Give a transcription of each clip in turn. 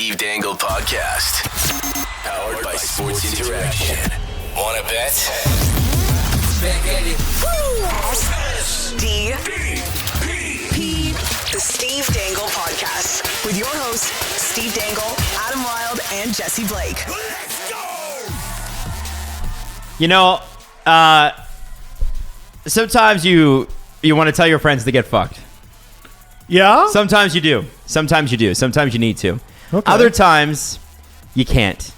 Steve Dangle Podcast. Powered by Sports Interaction. Wanna bet? The Steve Dangle Podcast with your hosts, Steve Dangle, Adam Wilde, and Jesse Blake. Let's go! You know, sometimes you want to tell your friends to get fucked. Yeah? Sometimes you do. Sometimes you do. Sometimes you need to. Okay. Other times you can't.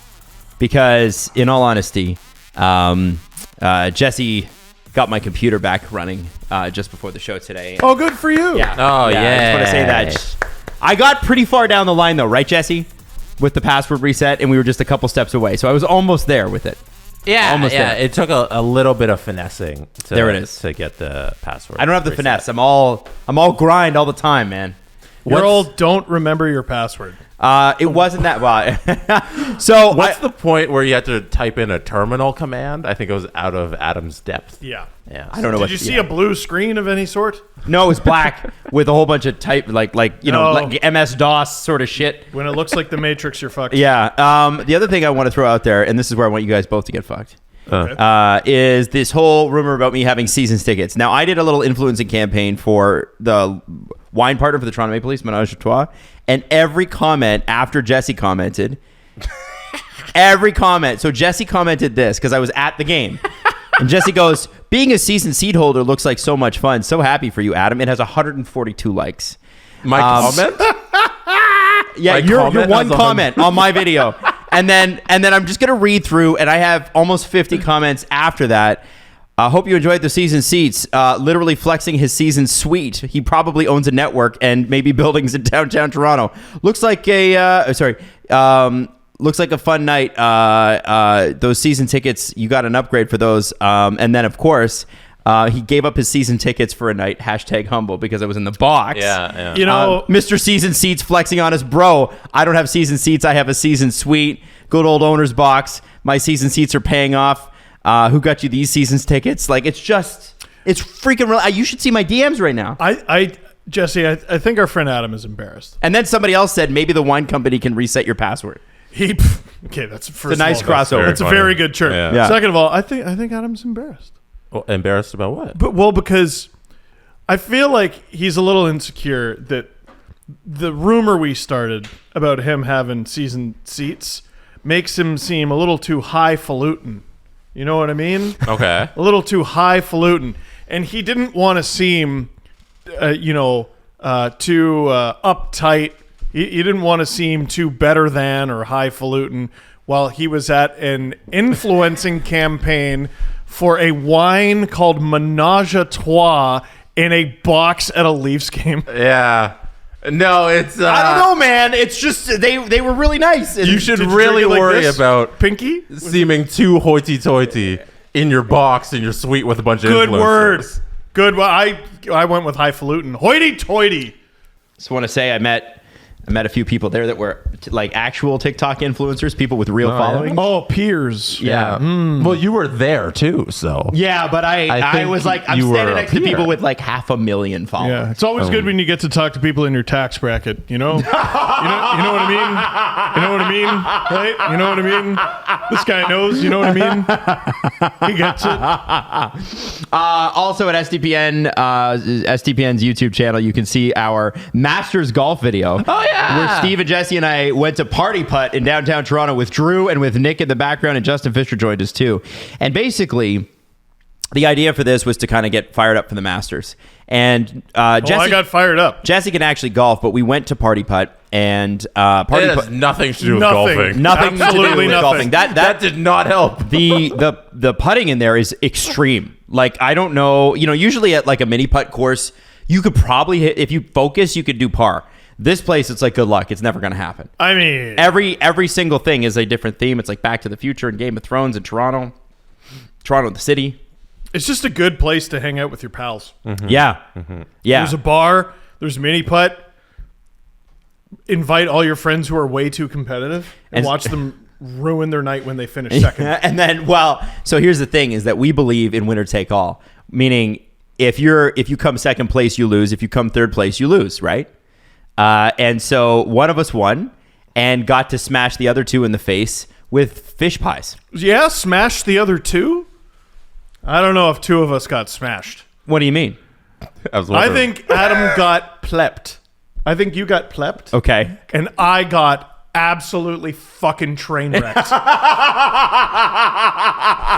Because, in all honesty, Jesse got my computer back running just before the show today. Oh, good for you. Yeah. Oh, I just want to say that. I got pretty far down the line, though, right, Jesse? With the password reset, and we were just a couple steps away. So I was almost there with it. Yeah, Almost yeah. there. It took a little bit of finessing to, There it is. to get the password. I don't have the reset. finesse. I'm all grind all the time, man. You're all don't remember your password. It wasn't that well. So What's the point where you had to type in a terminal command? I think it was out of Adam's depth. Yeah. Yeah. I don't know. Did you see a blue screen of any sort? No, it's black with a whole bunch of type like No. like MS DOS sort of shit. When it looks like the Matrix, you're fucked. Yeah. The other thing I want to throw out there, and this is where I want you guys both to get fucked, Okay. is this whole rumor about me having seasons tickets. Now, I did a little influencing campaign for the wine partner for the Toronto Maple Leafs, Menage a Trois, and every comment after Jesse commented, every comment. So Jesse commented this because I was at the game. And Jesse goes, being a season seat holder looks like so much fun. So happy for you, Adam. It has 142 likes. My comment? Yeah, My your comment one has comment on my video. And then I'm just going to read through, and I have almost 50 comments after that. Hope you enjoyed the season seats. Literally flexing his season suite. He probably owns a network and maybe buildings in downtown Toronto. Looks like looks like a fun night. Those season tickets, you got an upgrade for those. And then, of course, he gave up his season tickets for a night. #humble because I was in the box. Yeah. You know, Mr. Season Seats flexing on us. Bro, I don't have season seats. I have a season suite. Good old owner's box. My season seats are paying off. Who got you these seasons tickets? Like, it's freaking real. You should see my DMs right now. Jesse, I think our friend Adam is embarrassed. And then somebody else said, maybe the wine company can reset your password. Okay, that's first. It's a nice of all, crossover. That's a funny. very good chirp. Yeah. Yeah. Second of all, I think Adam's embarrassed. Well, embarrassed about what? Because I feel like he's a little insecure that the rumor we started about him having season seats makes him seem a little too highfalutin. You know what I mean? Okay. A little too highfalutin. And he didn't want to seem, too uptight. He didn't want to seem too better than or highfalutin while he was at an influencing campaign for a wine called Menage a Trois in a box at a Leafs game. Yeah. No, it's... I don't know, man. It's just, they were really nice. You should Did you really drink it like worry this? about Pinky? seeming too hoity-toity in your box, in your suite with a bunch of Good influencers. word. Good. Well, I went with highfalutin. Hoity-toity. Just want to say I met a few people there that were like actual TikTok influencers, people with real following. Oh, peers. Yeah. Well, you were there too, so... Yeah, but I think was like, I'm you were standing a next to peer. people with like 500,000 followers. Yeah, it's always good when you get to talk to people in your tax bracket. You know what I mean. You know what I mean, right? You know what I mean. This guy knows. You know what I mean. He gets it. Also at SDPN's YouTube channel, you can see our Masters golf video. Oh, yeah. Where Steve and Jesse and I went to Party Putt in downtown Toronto with Drew and with Nick in the background, and Justin Fisher joined us too. And basically, the idea for this was to kind of get fired up for the Masters. And Jesse, I got fired up. Jesse can actually golf, but we went to Party Putt, and Party It has Putt, nothing to do with Nothing. golfing. nothing to do Absolutely with nothing. golfing. That did not help. The putting in there is extreme. Like, I don't know, usually at like a mini putt course, you could probably hit, if you focus, you could do par. This place, it's like good luck. It's never going to happen. I mean, Every single thing is a different theme. It's like Back to the Future and Game of Thrones in Toronto, the city. it's just a good place to hang out with your pals. Yeah. Yeah. There's a bar. There's mini putt. Invite all your friends who are way too competitive and watch them ruin their night when they finish second. And then, so here's the thing is that we believe in winner take all, meaning if you come second place, you lose. If you come third place, you lose, right? And so one of us won, and got to smash the other two in the face with fish pies. Yeah, smashed the other two? I don't know if two of us got smashed. What do you mean? I think Adam got plepped. I think you got plepped. Okay. And I got absolutely fucking train wrecked.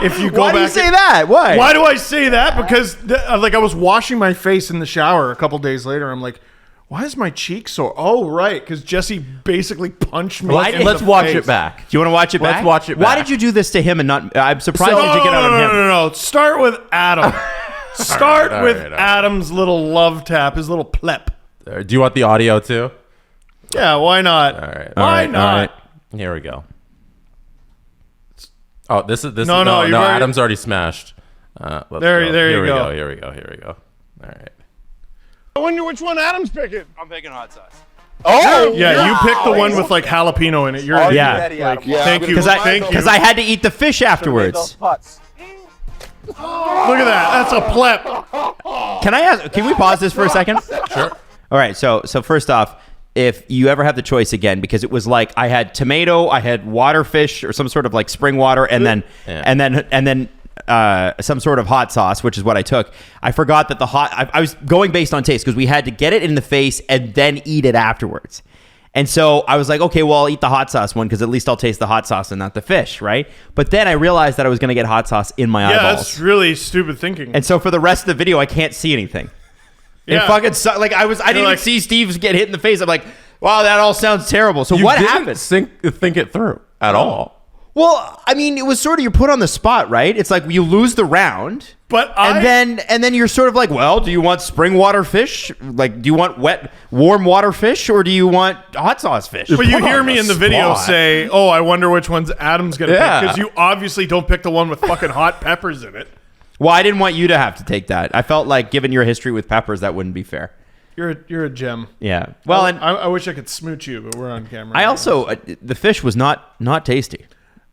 If you go Why back, do you say that? Why? Why do I say that? Because I was washing my face in the shower a couple days later. I'm like, why is my cheek sore? Oh, right, because Jesse basically punched me. Let's watch it back. Do you want to watch it back? Let's watch it Why back. did you do this to him and not? I'm surprised you didn't get out of him. No. Start with Adam. Start all with right. Adam's little love tap, his little plep. Do you want the audio too? Yeah, why not? All right. Why not? all right. Here we go. Oh, this is No, you've already- Adam's already smashed. Let's There go. you Here we go. Here we go. All right. I wonder which one Adam's picking. I'm picking hot sauce. Oh, Yeah, you picked the one with like jalapeno in it. You're an Yeah. idiot. Like, thank you. Because I had to eat the fish afterwards. Look at that. That's a plep. Can I ask? Can we pause this for a second? Sure. All right. So first off, if you ever have the choice again, because it was like I had tomato, I had water fish or some sort of like spring water, and then some sort of hot sauce, which is what I took. I forgot that I was going based on taste because we had to get it in the face and then eat it afterwards. And so I was like, okay, well, I'll eat the hot sauce one because at least I'll taste the hot sauce and not the fish, right? But then I realized that I was going to get hot sauce in my Yeah, eyeballs. that's really stupid thinking. And so for the rest of the video, I can't see anything. Yeah. It fucking like I didn't even like- see Steve get hit in the face. I'm like, wow, that all sounds terrible. So You what didn't happened? think it through at all. Well, I mean, it was sort of you're put on the spot, right? It's like you lose the round, But and then you're sort of like, well, do you want spring water fish? Like, do you want warm water fish, or do you want hot sauce fish? But you put hear on me the in the video spot. say, "Oh, I wonder which one's Adam's gonna Yeah. pick," because you obviously don't pick the one with fucking hot peppers in it. Well, I didn't want you to have to take that. I felt like, given your history with peppers, that wouldn't be fair. You're a gem. Yeah. Well, and I wish I could smooch you, but we're on camera. I also the fish was not tasty.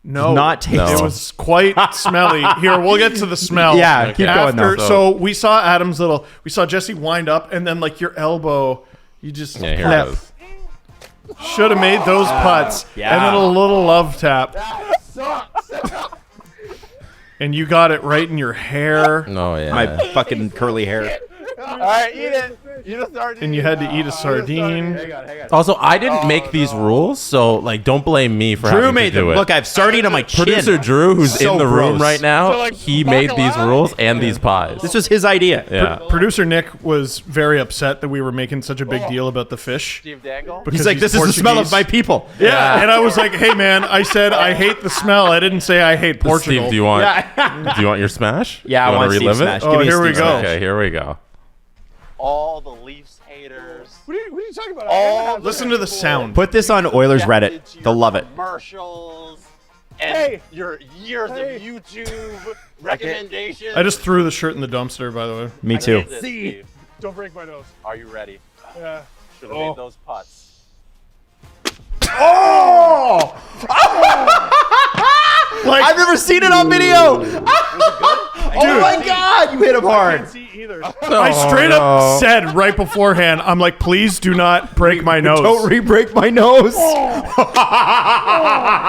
no, not tasty. It was quite smelly. Here, we'll get to the smell. Yeah, keep going though. So we saw we saw Jesse wind up, and then like your elbow, you just Yeah, here it goes. should have made those putts, yeah. and then a little love tap. And you got it right in your hair, Oh yeah. My fucking curly hair. all right, eat it. Eat a sardine. and you had to eat a sardine. Also, I didn't make these rules, so like, don't blame me for Drew having made to do them. it. Look, I have sardine on my chin. Producer Drew, who's So in the room gross. right now, So, like, he made these bacalao? rules and these pies. This was his idea. yeah. Producer Nick was very upset that we were making such a big deal about the fish. Steve Dangle. He's like, this is the smell of my people. Yeah, and I was like, hey man, I said I hate the smell. I didn't say I hate Portugal. Steve, do you want Yeah. do you want your smash? Yeah, you I want to Steve relive smash. it? Give Oh, me a here we Steve go. smash. Okay, here we go. All the Leafs haters. What are you talking about? All Listen to the sound. Put this on Oilers Reddit. They'll love it. Commercials and Hey. your years of YouTube recommendations. I just threw the shirt in the dumpster, by the way. Me too. See. Don't break my nose. Are you ready? Yeah. Should have made those putts. Like, I've never seen it on video. Oh my God, you hit him hard. Can't see either. I straight up said right beforehand, I'm like, please do not break my nose. Don't re-break my nose.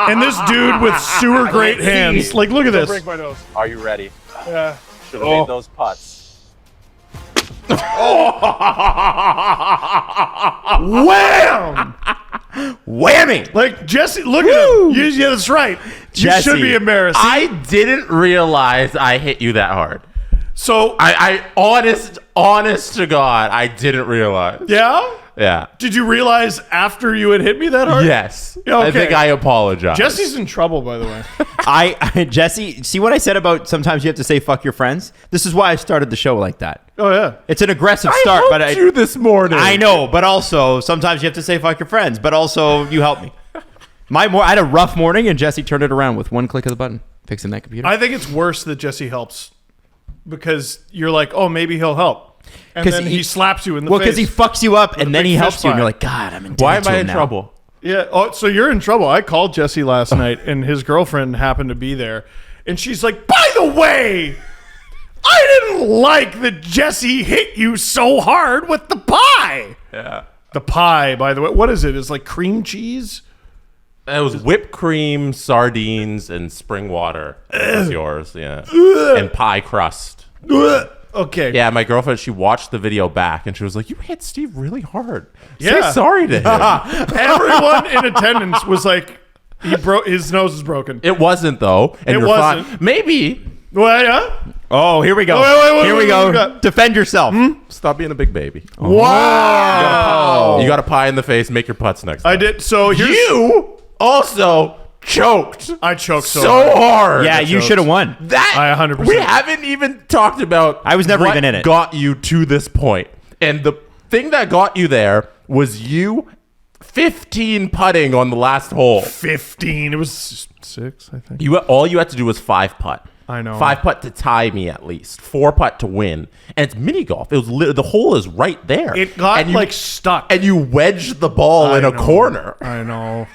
And this dude with sewer great hands, like, look at Don't this. break my nose. Are you ready? Yeah. Should have made those putts. Wham! Whammy. Like, Jesse, look at him. Yeah, that's right. You Jesse, should be embarrassed. I didn't realize I hit you that hard. So, I honest to God, I didn't realize. yeah? Yeah. Did you realize after you had hit me that hard? Yes. Yeah, I okay. think I apologize. Jesse's in trouble, by the way. Jesse, see what I said about sometimes you have to say fuck your friends? This is why I started the show like that. Oh, yeah. It's an aggressive I start, but helped you this morning. I know, but also sometimes you have to say fuck your friends, but also you help me. I had a rough morning, and Jesse turned it around with one click of the button, fixing that computer. I think it's worse that Jesse helps because you're like, oh, maybe he'll help. And 'Cause then he slaps you in the well, face. because he fucks you up, With a and then big he fish helps you, and pie. you're like, God, I'm in. Why am I in trouble? Yeah. Oh, so you're in trouble. I called Jesse last night, and his girlfriend happened to be there, and she's like, "By the way, I didn't like that Jesse hit you so hard with the pie." Yeah. The pie, by the way, what is it? It's like cream cheese. It was whipped cream, sardines, and spring water. That was yours, yeah. And pie crust. Okay. Yeah, my girlfriend, she watched the video back, and she was like, you hit Steve really hard. Yeah. Say sorry to him. Everyone in attendance was like, his nose is broken. It wasn't, though. And It you're wasn't. fine. Maybe. Well, yeah. Oh, here we go. Wait, Here we what go. we got? Defend yourself. Stop being a big baby. Wow. You got a pie in the face. Make your putts next time. I did. So here's. You also choked I choked so so hard. hard. Yeah, you should have won. That I 100%. We haven't even talked about. I was never what even in it. Got you to this point, and the thing that got you there was you 15 putting on the last hole. 15. It was 6, I think. All you had to do was 5 putt. I know. 5 putt to tie me at least. 4 putt to win, and it's mini golf. It was the hole is right there. It got and you, stuck. and you wedged the ball in a corner. I know.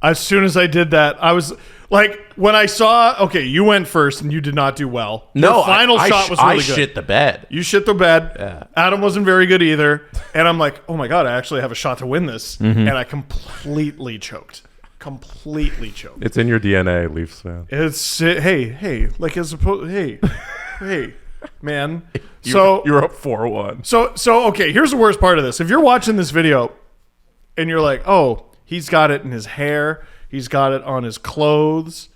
As soon as I did that, I was like, when I saw, okay, you went first and you did not do well. No, Your final shot was really I good. shit the bed. You shit the bed. Yeah. Adam wasn't very good either. And I'm like, oh my God, I actually have a shot to win this. Mm-hmm. And I completely choked. Completely choked. It's in your DNA, Leafs fan. It's, hey, like as opposed, hey, man. You're up 4-1. So okay, here's the worst part of this. If you're watching this video and you're like, oh, he's got it in his hair, he's got it on his clothes.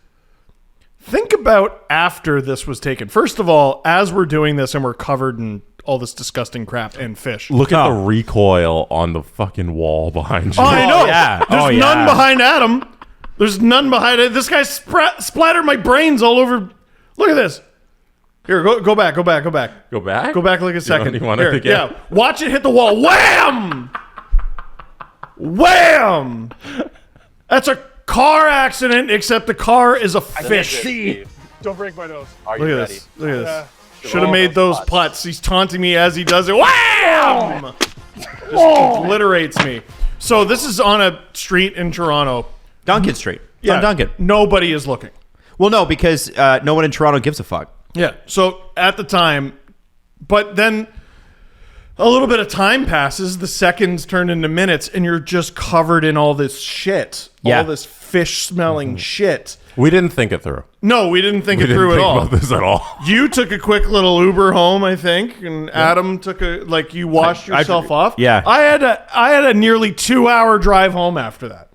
Think about after this was taken. First of all, as we're doing this and we're covered in all this disgusting crap and fish. Look at the recoil on the fucking wall behind you. Oh, I know. yeah. There's none behind Adam. There's none behind it. This guy splattered my brains all over. Look at this. Here, go back. Go back? Go back like a second. You want it Here, again? yeah. Watch it hit the wall. Wham! Wham! That's a car accident, except the car is a fish. Don't break my nose. Are Look you at ready? this. Look at Yeah. this. Should have made those putts. He's taunting me as he does it. Wham! Just obliterates me. So this is on a street in Toronto. Duncan Street. It's on Duncan. Nobody is looking. Well, no, because no one in Toronto gives a fuck. Yeah. So at the time, but then a little bit of time passes, the seconds turn into minutes, and you're just covered in all this shit. Yeah. All this fish smelling shit. We didn't think it through. No, we didn't think We it didn't through think at all. about this at all. You took a quick little Uber home, I think, and Adam took you washed yourself off. Yeah. I had a nearly 2-hour drive home after that.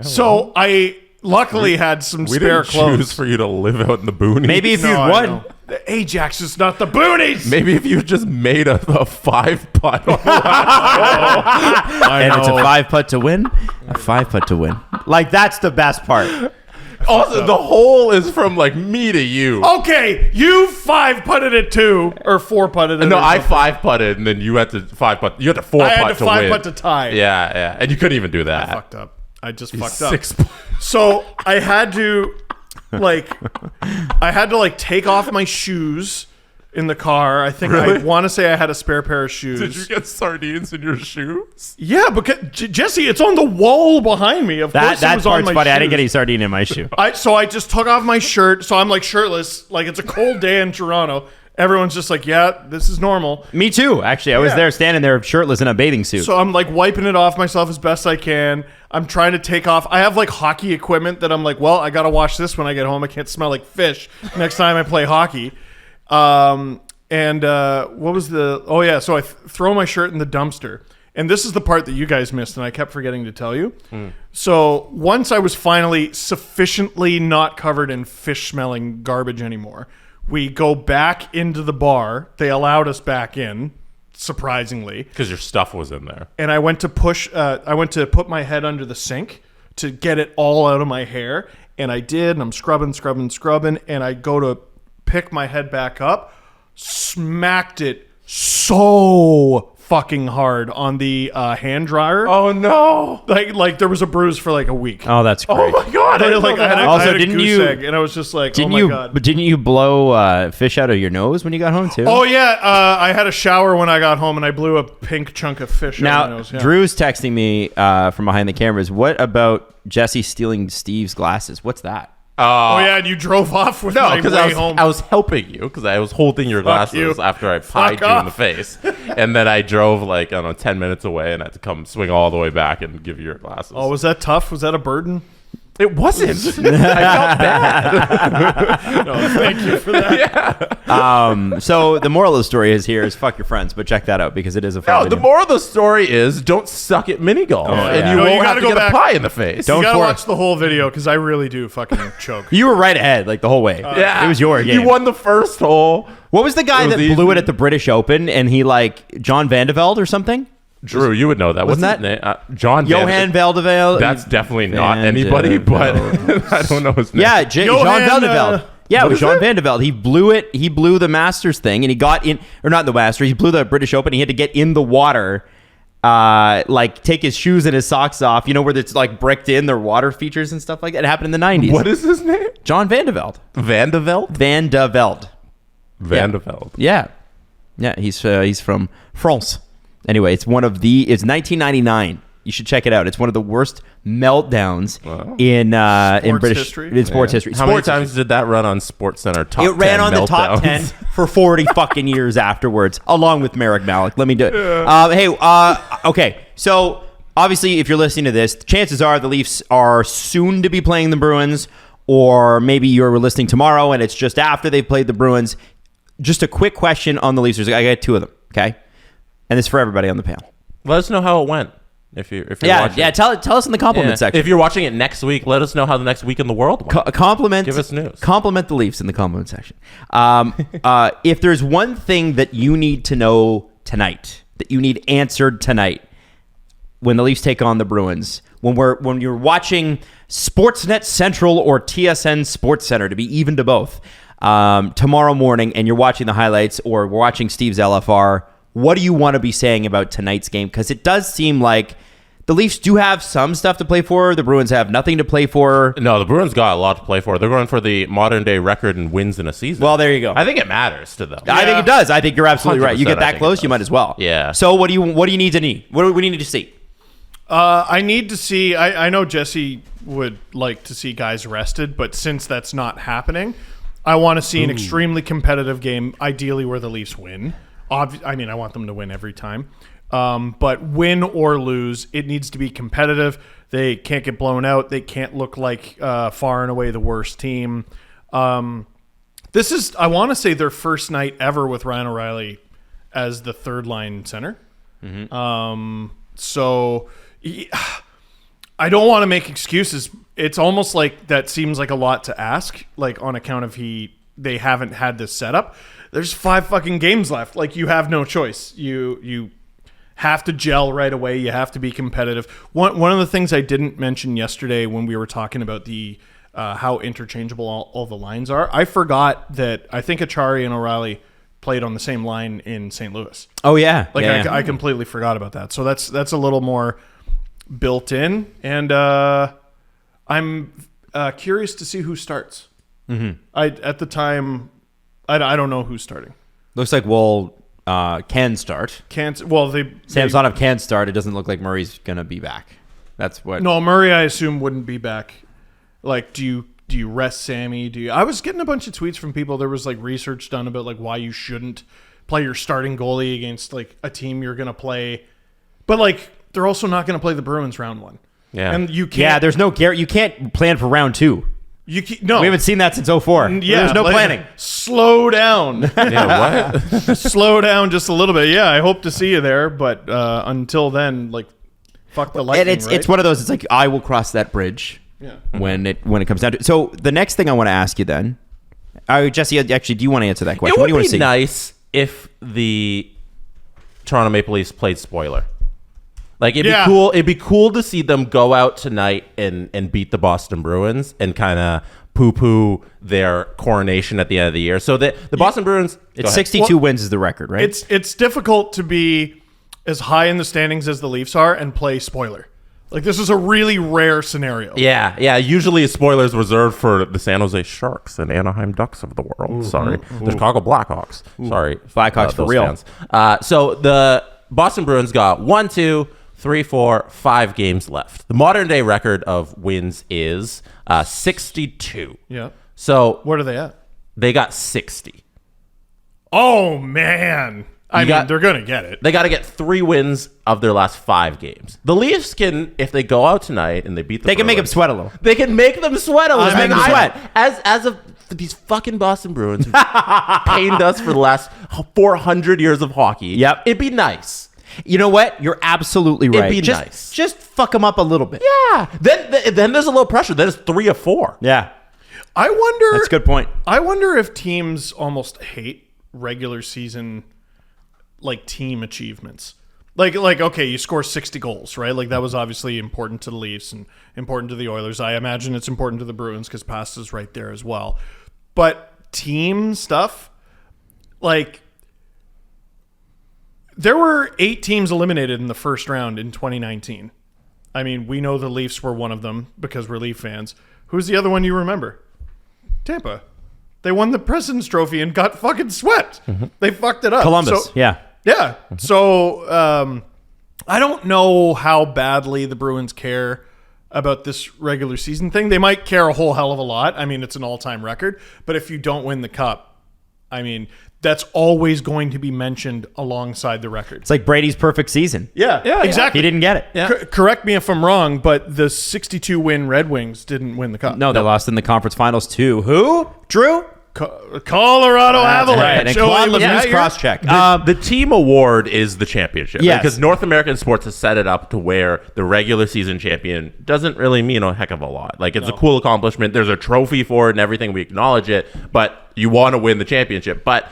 So I luckily had some We spare didn't clothes. choose for you to live out in the boonies. Maybe if No, you'd I won. know. The Ajax is not the boonies. Maybe if you just made a 5 putt. And it's a 5 putt to win. A 5 putt to win. Like, that's the best part. Also, the hole is from like me to you. Okay, you 5-putted it 2 or 4-putted it. No, or I something. 5 putted, and then you had to 5 putt. You had to 4 I putt had to to 5 win. putt to tie. Yeah, and you couldn't even do that. Fucked up. I just fucked up. 6 So I had to take off my shoes in the car. I think I want to say I had a spare pair of shoes. Did you get sardines in your shoes? Yeah, because Jesse, it's on the wall behind me. Of course, it That was on part's my funny. I didn't shoes. get any sardine in my shoe. So I just took off my shirt. So I'm like shirtless. Like it's a cold day in Toronto. Everyone's just like, yeah, this is normal. Me too, actually. I was Yeah. there standing there shirtless in a bathing suit. So I'm like wiping it off myself as best I can. I'm trying to take off. I have like hockey equipment that I'm like, well, I got to wash this when I get home. I can't smell like fish next time I play hockey. What was the, oh yeah. So I throw my shirt in the dumpster. And this is the part that you guys missed and I kept forgetting to tell you. So once I was finally sufficiently not covered in fish smelling garbage anymore, we go back into the bar. They allowed us back in, surprisingly. Because your stuff was in there. And I went to put my head under the sink to get it all out of my hair. And I did, and I'm scrubbing. And I go to pick my head back up, smacked it so fucking hard on the hand dryer. Oh no! Like there was a bruise for like a week. Oh, that's great. Oh my god! I had Also, a didn't goose you- egg, and I was just like, Didn't oh my you? God. But didn't you blow fish out of your nose when you got home too? Oh yeah, I had a shower when I got home, and I blew a pink chunk of fish out of my Now, nose. Yeah. Drew's texting me from behind the cameras. What about Jesse stealing Steve's glasses? What's that? Oh yeah, and you drove off with No, my because way home. I was helping you because I was holding your Fuck glasses you. after I pied Fuck you in the off. face, and then I drove 10 minutes away, and I had to come swing all the way back and give you your glasses. Oh, was that tough? Was that a burden? It wasn't. I felt bad. No, thank you for that. So the moral of the story is fuck your friends, but check that out because it is a fun No, video. the moral of the story is don't suck at mini golf, and yeah. you No, you won't have gotta to go get back. a pie in the face. You gotta for- watch the whole video because I really do fucking choke. You were right ahead like the whole way. Yeah, It was your game. You won the first hole. What was the guy It was that blew easy. it at the British Open and he John Vandevelde or something? Drew, you would know that. What's Wasn't his name? John Johan Vandevelde. That's definitely not anybody, but I don't know his name. Yeah, Johan, Jean Vandevelde. Yeah, it what was is Jean it? Vandevelde. He blew it. He blew the Masters thing, and he got in, or not the Masters. He blew the British Open. He had to get in the water, take his shoes and his socks off. You know where it's bricked in, their water features and stuff like that. It happened in the 90s. What is his name? John Vandevelde. Vandeveld? Vandevelde. Vandeveld. Yeah, he's from France. Anyway, it's 1999. You should check it out. It's one of the worst meltdowns in British history? in sports history. How many Sports times did that run on SportsCenter top 10 It ran on the top meltdowns? 10 for 40 fucking years afterwards, along with Merrick Malik. Let me do it. Okay. So, obviously, if you're listening to this, chances are the Leafs are soon to be playing the Bruins, or maybe you're listening tomorrow and it's just after they've played the Bruins. Just a quick question on the Leafs. I got two of them, okay? And this is for everybody on the panel. Let us know how it went. If you're watching. Yeah, tell us in the compliment section. If you're watching it next week, let us know how the next week in the world went. Compliment. Give us news. Compliment the Leafs in the compliment section. If there's one thing that you need to know tonight, that you need answered tonight, when the Leafs take on the Bruins, when you're watching Sportsnet Central or TSN Sports Center, to be even to both, tomorrow morning, and you're watching the highlights or we're watching Steve's LFR, what do you want to be saying about tonight's game? Because it does seem like the Leafs do have some stuff to play for. The Bruins have nothing to play for. No, the Bruins got a lot to play for. They're going for the modern day record in wins in a season. Well, there you go. I think it matters to them. I think it does. I think you're absolutely right. You 100% get I that think close, it you does. might as well. Yeah. So what do you need to need? What do we need to see? I need to see. I know Jesse would like to see guys rested, but since that's not happening, I want to see an extremely competitive game, ideally where the Leafs win. I want them to win every time. But win or lose, it needs to be competitive. They can't get blown out. They can't look like far and away the worst team. This is, I want to say, their first night ever with Ryan O'Reilly as the third line center. So I don't want to make excuses. It's almost like that seems like a lot to ask, like on account of they haven't had this setup. There's 5 fucking games left. Like, you have no choice. You have to gel right away. You have to be competitive. One of the things I didn't mention yesterday when we were talking about the how interchangeable all the lines are, I forgot that I think Achari and O'Reilly played on the same line in St. Louis. Oh yeah, I completely forgot about that. So that's a little more built in, and I'm curious to see who starts. At the time, I don't know who's starting. Looks like can start. Samsonov Can start. It doesn't look like Murray's gonna be back. That's what. No, Murray, I assume, wouldn't be back. Like, do you rest Sammy? I was getting a bunch of tweets from people. There was like research done about like why you shouldn't play your starting goalie against like a team you're gonna play, but like they're also not gonna play the Bruins round 1. Yeah. And you can't. Yeah, there's no You can't plan for round 2. No, We haven't seen that since 04. Yeah, There's no like, planning. Slow down. Yeah, what? Slow down just a little bit. Yeah, I hope to see you there, but until then, like, fuck the Lightning. And it's one of those. It's like I will cross that bridge. Yeah. When it comes down to it. So the next thing I want to ask you then, Jesse, actually, do you want to answer that question? It What do would you want to be see? nice if the Toronto Maple Leafs played spoiler. Like, it'd be cool. It'd be cool to see them go out tonight and beat the Boston Bruins and kind of poo-poo their coronation at the end of the year. So the Boston Bruins, It's 62 wins is the record, right? It's difficult to be as high in the standings as the Leafs are and play spoiler. Like, this is a really rare scenario. Yeah. Usually a spoiler's reserved for the San Jose Sharks and Anaheim Ducks of the world. The Chicago Blackhawks. Sorry. Blackhawks for those real. fans. So the Boston Bruins got 1, 2, 3, 4, 5 games left. The modern day record of wins is 62. Yeah. So What are they at? they got 60. Oh, man. I mean, they're going to get it. They got to get 3 wins of their last 5 games. The Leafs can, if they go out tonight and they beat the They can make them Bruins, sweat a little. They can make them sweat a little. Make them sweat. As of these fucking Boston Bruins who pained us for the last 400 years of hockey. Yep. It'd be nice. You know what? You're absolutely right. be just, nice. Just fuck them up a little bit. Yeah. Then there's a little pressure. Then it's 3 of 4. Yeah. I wonder. That's a good point. I wonder if teams almost hate regular season like team achievements. Like okay, you score 60 goals, right? Like that was obviously important to the Leafs and important to the Oilers. I imagine it's important to the Bruins because Past is right there as well. But team stuff, like there were 8 teams eliminated in the first round in 2019. I mean, we know the Leafs were one of them because we're Leaf fans. Who's the other one you remember? Tampa. They won the President's Trophy and got fucking swept. They fucked it up. Columbus. So, yeah. yeah. So I don't know how badly the Bruins care about this regular season thing. They might care a whole hell of a lot. I mean, it's an all-time record. But if you don't win the cup, I mean, that's always going to be mentioned alongside the record. It's like Brady's perfect season. Yeah, exactly. He didn't get it. Yeah. Correct me if I'm wrong, but the 62-win Red Wings didn't win the cup. No, they lost in the conference finals to who? Drew? Colorado Avalanche. Right. And Claude Lemieux's cross-check. The team award is the championship. Yes. Because North American sports has set it up to where the regular season champion doesn't really mean a heck of a lot. Like, it's a cool accomplishment. There's a trophy for it and everything. We acknowledge it. But you want to win the championship. But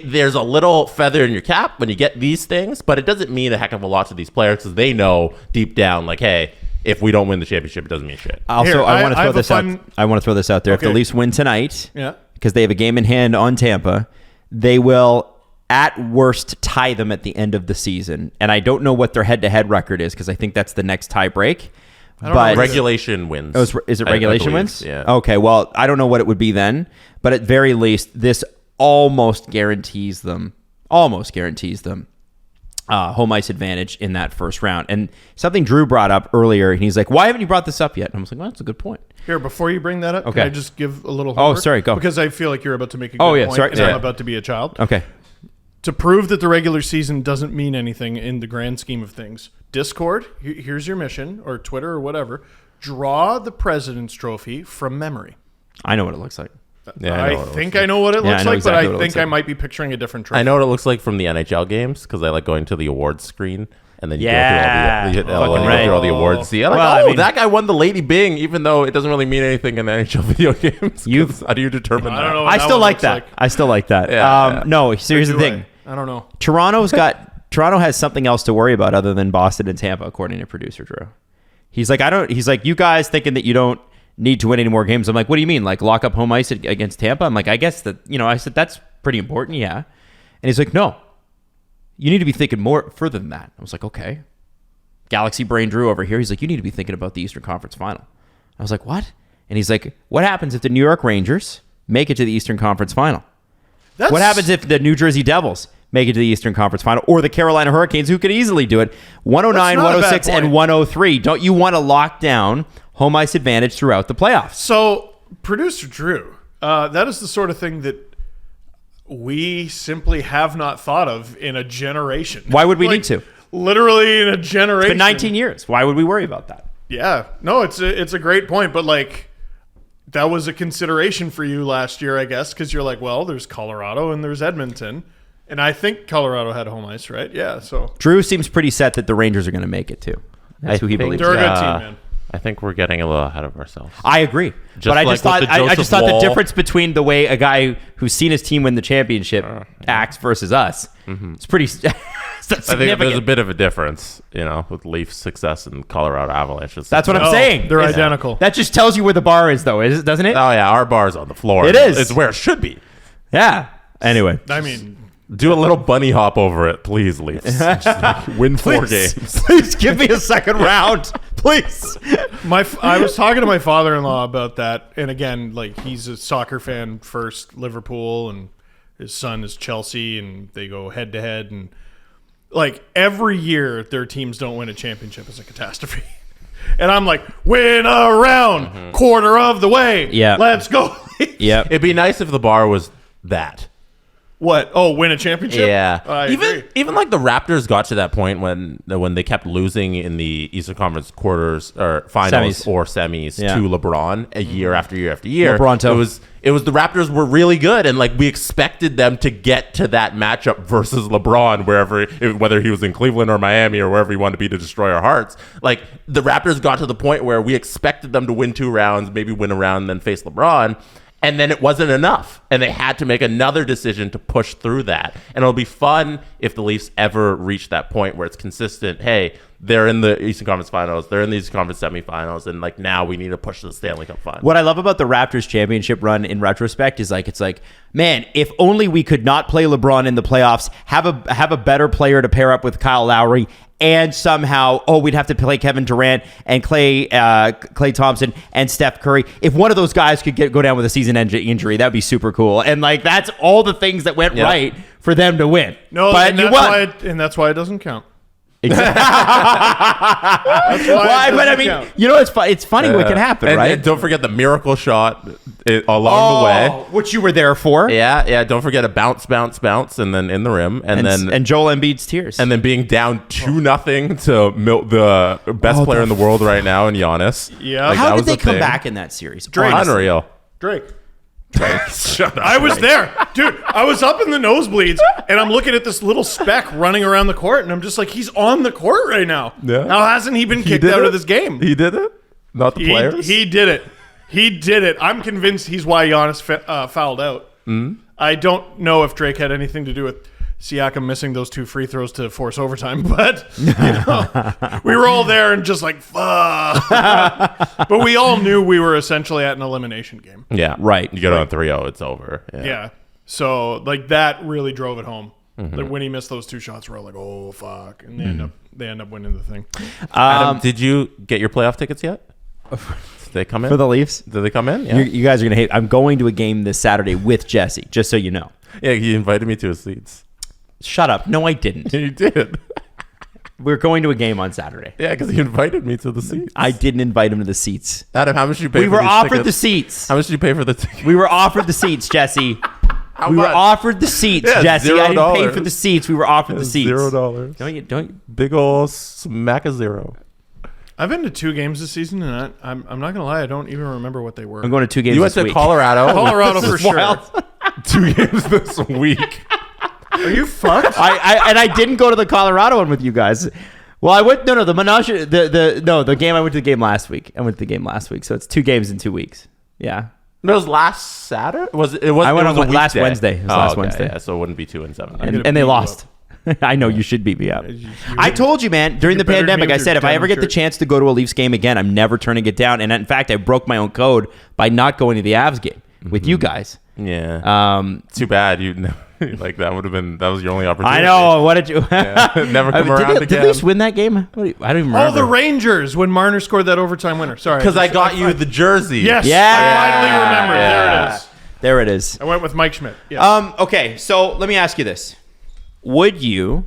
there's a little feather in your cap when you get these things. But it doesn't mean a heck of a lot to these players because they know deep down, like, hey, if we don't win the championship, it doesn't mean shit. Also, Here, I want to I throw have a this out. fun- I want to throw this out there. If Okay. the Leafs win tonight, Yeah. because they have a game in hand on Tampa, they will at worst tie them at the end of the season. And I don't know what their head-to-head record is because I think that's the next tie break. But Regulation wins. Oh, is it regulation believe, wins? Yeah. Okay, well, I don't know what it would be then, but at very least, this almost guarantees them home ice advantage in that first round. And something Drew brought up earlier, and he's like, why haven't you brought this up yet? And I was like, well, that's a good point. Here, before you bring that up, Okay. can I just give a little Oh, homework? sorry, go. Because I feel like you're about to make a good Oh, yeah, point, sorry, and sorry. I'm about to be a child. Okay. To prove that the regular season doesn't mean anything in the grand scheme of things, Discord, here's your mission, or Twitter or whatever, draw the President's Trophy from memory. I know what it looks like. Yeah, I think I know what it Yeah, looks I know like, exactly but what I it looks think I like. might be picturing a different trophy. I know what it looks like from the NHL games because I like going to the awards screen and then you Yeah. go through all the, Fucking you go through all the right. awards. See, I'm like, Well, I mean- that guy won the Lady Bing, even though it doesn't really mean anything in NHL video games. How do you determine I that? don't know. What I that still one like looks that. like. I still like that. Yeah. No, so here's the Do thing. I don't know. Toronto has something else to worry about other than Boston and Tampa, according to producer Drew. He's like, you guys thinking that you don't need to win any more games. I'm like, what do you mean? Like lock up home ice against Tampa? I'm like, I guess that, I said, that's pretty important. Yeah. And he's like, no, you need to be thinking more further than that. I was like, okay. Galaxy brain Drew over here. He's like, you need to be thinking about the Eastern Conference Final. I was like, what? And he's like, what happens if the New York Rangers make it to the Eastern Conference Final? What happens if the New Jersey Devils make it to the Eastern Conference Final, or the Carolina Hurricanes, who could easily do it? 109, That's not a bad 106, and point. 103. Don't you want to lock down home ice advantage throughout the playoffs? So, producer Drew, that is the sort of thing that we simply have not thought of in a generation. Why would we need to? Literally in a generation. It's been 19 years. Why would we worry about that? Yeah. No, it's a great point, but like that was a consideration for you last year, I guess, because you're like, well, there's Colorado and there's Edmonton. And I think Colorado had home ice, right? Yeah, so Drew seems pretty set that the Rangers are going to make it too. That's who he think- believes. they're a good Yeah. team, man. I think we're getting a little ahead of ourselves. I agree, but I like just thought with the I just Joseph thought the Wall- difference between the way a guy who's seen his team win the championship acts versus us, it's pretty I think there's a significant. bit of a difference, with Leafs' success and Colorado Avalanche. That's what I'm Oh, saying. they're It's- identical. That just tells you where the bar is, though, doesn't it? Oh yeah, our bar's on the floor. It is. It's where it should be. Yeah. Anyway, I mean, Do a little bunny hop over it, please, Leafs. Just, win 4 games. please give me a second round, please. I was talking to my father-in-law about that, and again, like he's a soccer fan first, Liverpool, and his son is Chelsea, and they go head to head. And like every year their teams don't win a championship is a catastrophe. And I'm like, win a round, quarter of the way. Yeah. Let's go. Yeah. It'd be nice if the bar was that. What? Oh, win a championship? Yeah. I agree. Even like the Raptors got to that point when they kept losing in the Eastern Conference quarters or finals Semis. or semis Yeah. to LeBron a year after year after year. LeBronto. It was the Raptors were really good, and like we expected them to get to that matchup versus LeBron whether he was in Cleveland or Miami or wherever he wanted to be to destroy our hearts. Like the Raptors got to the point where we expected them to win 2 rounds, maybe win a round, and then face LeBron. And then it wasn't enough. And they had to make another decision to push through that. And it'll be fun if the Leafs ever reach that point where it's consistent. Hey, they're in the Eastern Conference Finals. They're in the Eastern Conference semifinals. And like now we need to push to the Stanley Cup Final. What I love about the Raptors championship run in retrospect is like, it's like, man, if only we could not play LeBron in the playoffs, have a better player to pair up with Kyle Lowry, and somehow, we'd have to play Kevin Durant and Klay Thompson and Steph Curry. If one of those guys could go down with a season-ending injury, that'd be super cool. And like that's all the things that went right for them to win. No, but and you that's won. that's why it doesn't count. Exactly. That's why But I mean, count. you know, it's funny what can happen, and, right? And don't forget the miracle shot along the way. Which you were there for. Yeah. Don't forget a bounce, and then in the rim, and Joel Embiid's tears, and then being down 2-0 to the best player in the world right now, in Giannis. Yeah. Like, how that did was they a come thing. back in that series? Unreal. Drake. Shut up. I was there. Dude, I was up in the nosebleeds, and I'm looking at this little speck running around the court, and I'm just like, he's on the court right now. Yeah. How hasn't he been kicked out of this game? He did it? Not the players? He did it. He did it. I'm convinced he's why Giannis fouled out. I don't know if Drake had anything to do with Siakam missing those 2 free throws to force overtime, but we were all there and just like, fuck. But we all knew we were essentially at an elimination game. Yeah. Right. You get on 3-0, it's over. Yeah. So like that really drove it home. Like when he missed those 2 shots, we're all like, oh fuck, and they end up winning the thing. Adam, did you get your playoff tickets yet? Did they come in? For the Leafs? Did they come in? Yeah. You guys are going to hate. I'm going to a game this Saturday with Jesse, just so you know. Yeah, he invited me to his seats. Shut up. No, I didn't. You did. We're going to a game on Saturday. Yeah, because he invited me to the seats. I didn't invite him to the seats. Adam, how much did you pay We for were these offered tickets? the seats. How much did you pay for the tickets? We were offered the seats, Jesse. We were much? offered the seats, Yeah, Jesse. I didn't pay $0. for the seats. We were offered the seats. $0. Don't Big ol' smack a zero. I've been to 2 games this season, and I'm not gonna lie, I don't even remember what they were. I'm going to 2 games You went this to week. Colorado. Colorado for sure. Wild. 2 games this week. Are you fucked? I didn't go to the Colorado one with you guys. Well, I went the game. I went to the game last week. So it's 2 games in 2 weeks. Yeah. It was last Saturday? I went it was on a last weekday? Wednesday. It was last Wednesday. Yeah, so it wouldn't be 2 and 7. And beat they you lost. I know you should beat me up. I told you, man, during the bettered me pandemic, with I your said if I ever denim get the shirt. chance to go to a Leafs game again, I'm never turning it down. And in fact, I broke my own code by not going to the Avs game with you guys. Yeah. Too bad you like that was your only opportunity. I know. What did you? Never come around Did again. Leafs win that game? I don't even remember. Oh, the Rangers when Marner scored that overtime winner. Sorry, Because I got you the jersey. Yes, Yeah. I finally remembered. Yeah. There it is. There it is. I went with Mike Schmidt. Yeah. Okay, so let me ask you this: would you,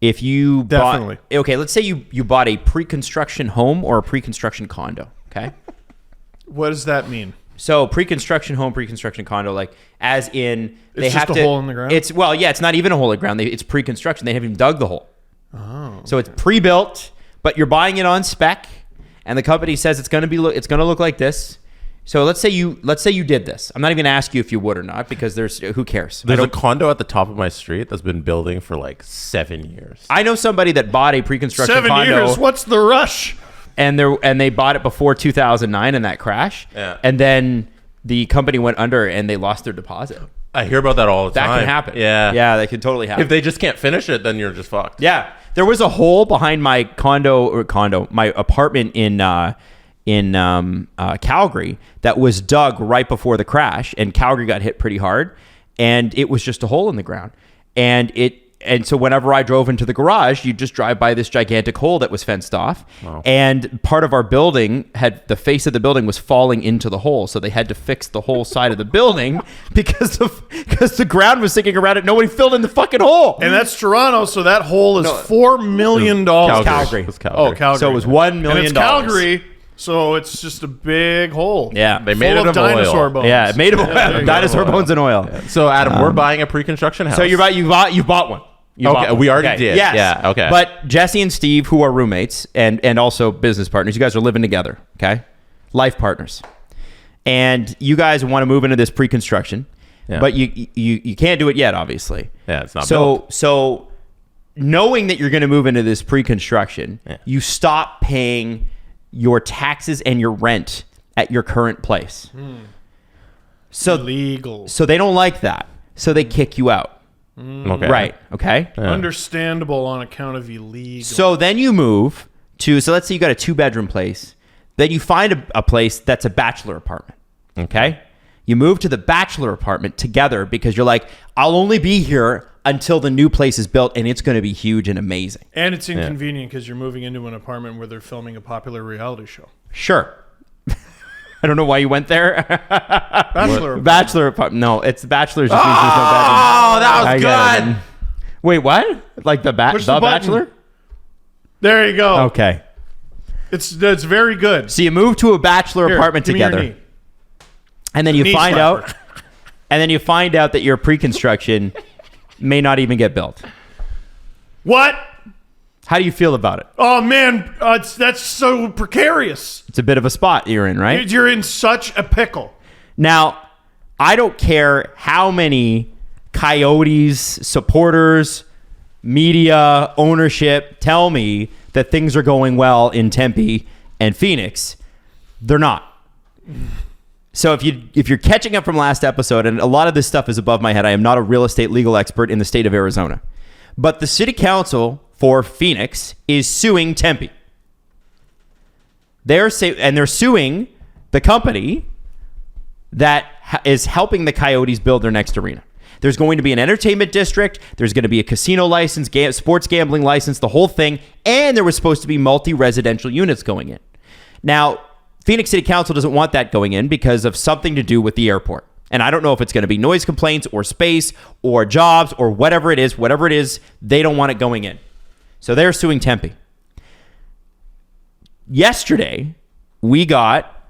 if you Definitely. bought, okay, let's say you bought a pre-construction home or a pre-construction condo, okay? What does that mean? So pre-construction home, pre-construction condo, like as in they It's have just a to. hole in the ground? It's it's not even a hole in the ground. It's pre-construction. They haven't even dug the hole. Oh. So it's pre-built, but you're buying it on spec, and the company says it's going to look like this. So let's say you did this. I'm not even going to ask you if you would or not because who cares? There's a condo at the top of my street that's been building for like 7 years. I know somebody that bought a pre-construction 7 condo. years. What's the rush? and they bought it before 2009 in that crash. Yeah. And then the company went under and they lost their deposit. I hear about that all the time. That can happen. Yeah. Yeah, that can totally happen. If they just can't finish it, then you're just fucked. Yeah. There was a hole behind my my apartment in Calgary that was dug right before the crash, and Calgary got hit pretty hard, and it was just a hole in the ground. And And so whenever I drove into the garage, you'd just drive by this gigantic hole that was fenced off. Wow. And part of our building the face of the building was falling into the hole. So they had to fix the whole side of the building because the ground was sinking around it. Nobody filled in the fucking hole. And that's Toronto, so that hole is $4 million. Calgary. It was Calgary. Oh, Calgary. So it was $1 million. And it's Calgary, so it's just a big hole. Yeah. They made Full it of of oil. dinosaur bones. Yeah, it made of oil. there you Dinosaur go. bones and oil. So Adam, we're buying a pre-construction house. So you bought one. You Okay, bought one. we already did. Yes. Yeah, okay. But Jesse and Steve, who are roommates and also business partners, you guys are living together, okay? Life partners. And you guys want to move into this pre-construction, Yeah. but you can't do it yet, obviously. Yeah, it's not built. So knowing that you're going to move into this pre-construction, Yeah. you stop paying your taxes and your rent at your current place. So Illegal. So they don't like that. So they kick you out. Okay. Right. Okay. Understandable on account of illegal. So then you move to, so let's say you got a 2-bedroom place. Then you find a place that's a bachelor apartment. Okay. You move to the bachelor apartment together because you're like, I'll only be here until the new place is built and it's going to be huge and amazing. And it's inconvenient because you're moving into an apartment where they're filming a popular reality show. Sure. I don't know why you went there. Bachelor apartment. No, it's bachelor's. Just means there's no bedroom. Oh, that was I get it. good. Wait, what? Like the Push the button. Bachelor? There you go. Okay. It's very good. So you move to a bachelor Here, apartment give me your together, knee. and then you Knee find slapper. out that your pre-construction may not even get built. What? How do you feel about it? Oh man, that's so precarious. It's a bit of a spot you're in, right? You're in such a pickle. Now, I don't care how many Coyotes supporters, media, ownership tell me that things are going well in Tempe and Phoenix. They're not. So if you're catching up from last episode, and a lot of this stuff is above my head, I am not a real estate legal expert in the state of Arizona. But the city council for Phoenix is suing Tempe. They're suing the company that is helping the Coyotes build their next arena. There's going to be an entertainment district. There's going to be a casino license, sports gambling license, the whole thing. And there was supposed to be multi-residential units going in. Now, Phoenix City Council doesn't want that going in because of something to do with the airport. And I don't know if it's going to be noise complaints or space or jobs or whatever it is. Whatever it is, they don't want it going in. So they're suing Tempe. Yesterday, we got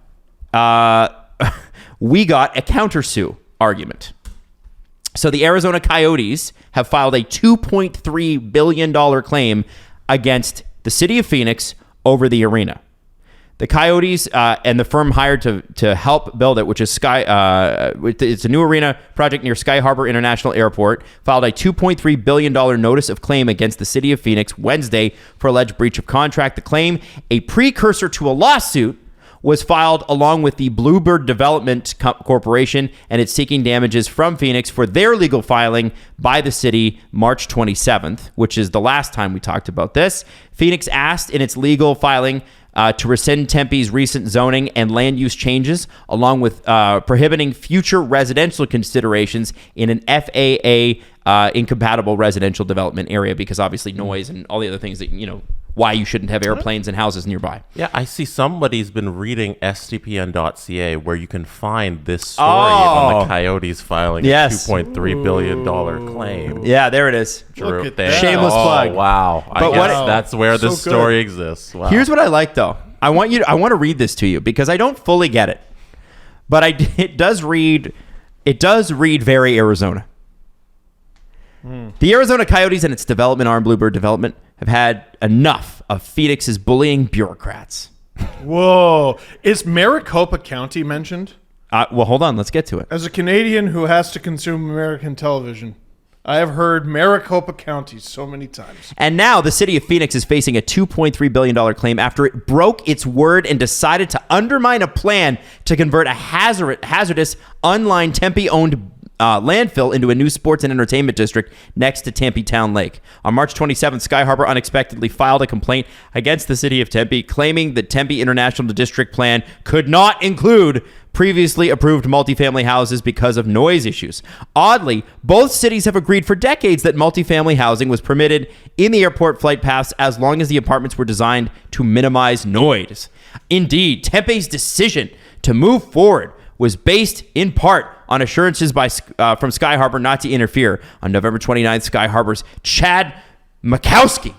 a countersue argument. So the Arizona Coyotes have filed a $2.3 billion claim against the city of Phoenix over the arena. The Coyotes and the firm hired to help build it, which is it's a new arena project near Sky Harbor International Airport, filed a $2.3 billion notice of claim against the city of Phoenix Wednesday for alleged breach of contract. The claim, a precursor to a lawsuit, was filed along with the Bluebird Development Corporation, and it's seeking damages from Phoenix for their legal filing by the city March 27th, which is the last time we talked about this. Phoenix asked in its legal filing to rescind Tempe's recent zoning and land use changes, along with prohibiting future residential considerations in an FAA incompatible residential development area, because obviously noise and all the other things that, why you shouldn't have airplanes and houses nearby. Yeah, I see somebody's been reading SDPN.ca where you can find this story on the Coyotes filing a $2.3 billion claim. Yeah, there it is. Look at There. that. Shameless plug. Wow. But I guess what- that's where the So good. story exists. Wow. Here's what I like, though. I want to read this to you because I don't fully get it, but it does read very Arizona. The Arizona Coyotes and its development arm, Bluebird Development, have had enough of Phoenix's bullying bureaucrats. Whoa. Is Maricopa County mentioned? Well, hold on. Let's get to it. As a Canadian who has to consume American television, I have heard Maricopa County so many times. And now the city of Phoenix is facing a $2.3 billion claim after it broke its word and decided to undermine a plan to convert a hazardous, unlined Tempe-owned landfill into a new sports and entertainment district next to Tempe Town Lake. On March 27th, Sky Harbor unexpectedly filed a complaint against the city of Tempe, claiming that Tempe International District Plan could not include previously approved multifamily houses because of noise issues. Oddly, both cities have agreed for decades that multifamily housing was permitted in the airport flight paths as long as the apartments were designed to minimize noise. Indeed, Tempe's decision to move forward was based in part on assurances from Sky Harbor not to interfere. On November 29th, Sky Harbor's Chad Makowski,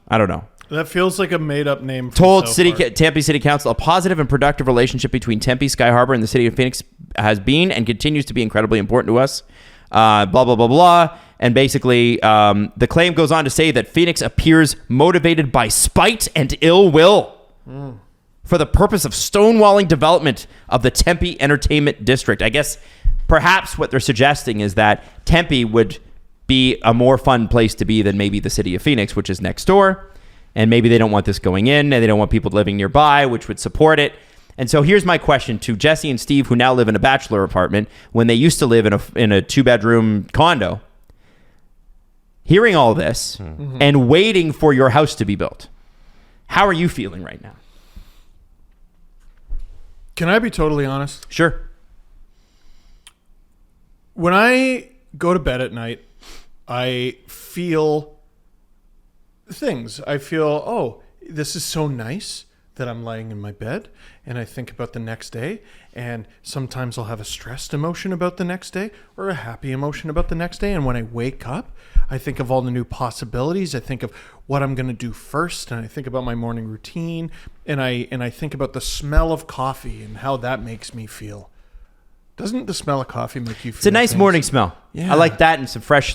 I don't know, That feels like a made-up name. Told Tempe City Council a positive and productive relationship between Tempe, Sky Harbor, and the city of Phoenix has been and continues to be incredibly important to us. Blah, blah, blah, blah. And basically, the claim goes on to say that Phoenix appears motivated by spite and ill will for the purpose of stonewalling development of the Tempe Entertainment District. I guess perhaps what they're suggesting is that Tempe would be a more fun place to be than maybe the city of Phoenix, which is next door. And maybe they don't want this going in, and they don't want people living nearby, which would support it. And so here's my question to Jesse and Steve, who now live in a bachelor apartment, when they used to live in a 2-bedroom condo. Hearing all this and waiting for your house to be built, how are you feeling right now? Can I be totally honest? Sure. When I go to bed at night, I feel things. I feel, oh, this is so nice that I'm lying in my bed, and I think about the next day, and sometimes I'll have a stressed emotion about the next day or a happy emotion about the next day. And when I wake up, I think of all the new possibilities. I think of what I'm going to do first, and I think about my morning routine, and I think about the smell of coffee and how that makes me feel. Doesn't the smell of coffee make you feel? It's a nice morning smell. Yeah. I like that, and some fresh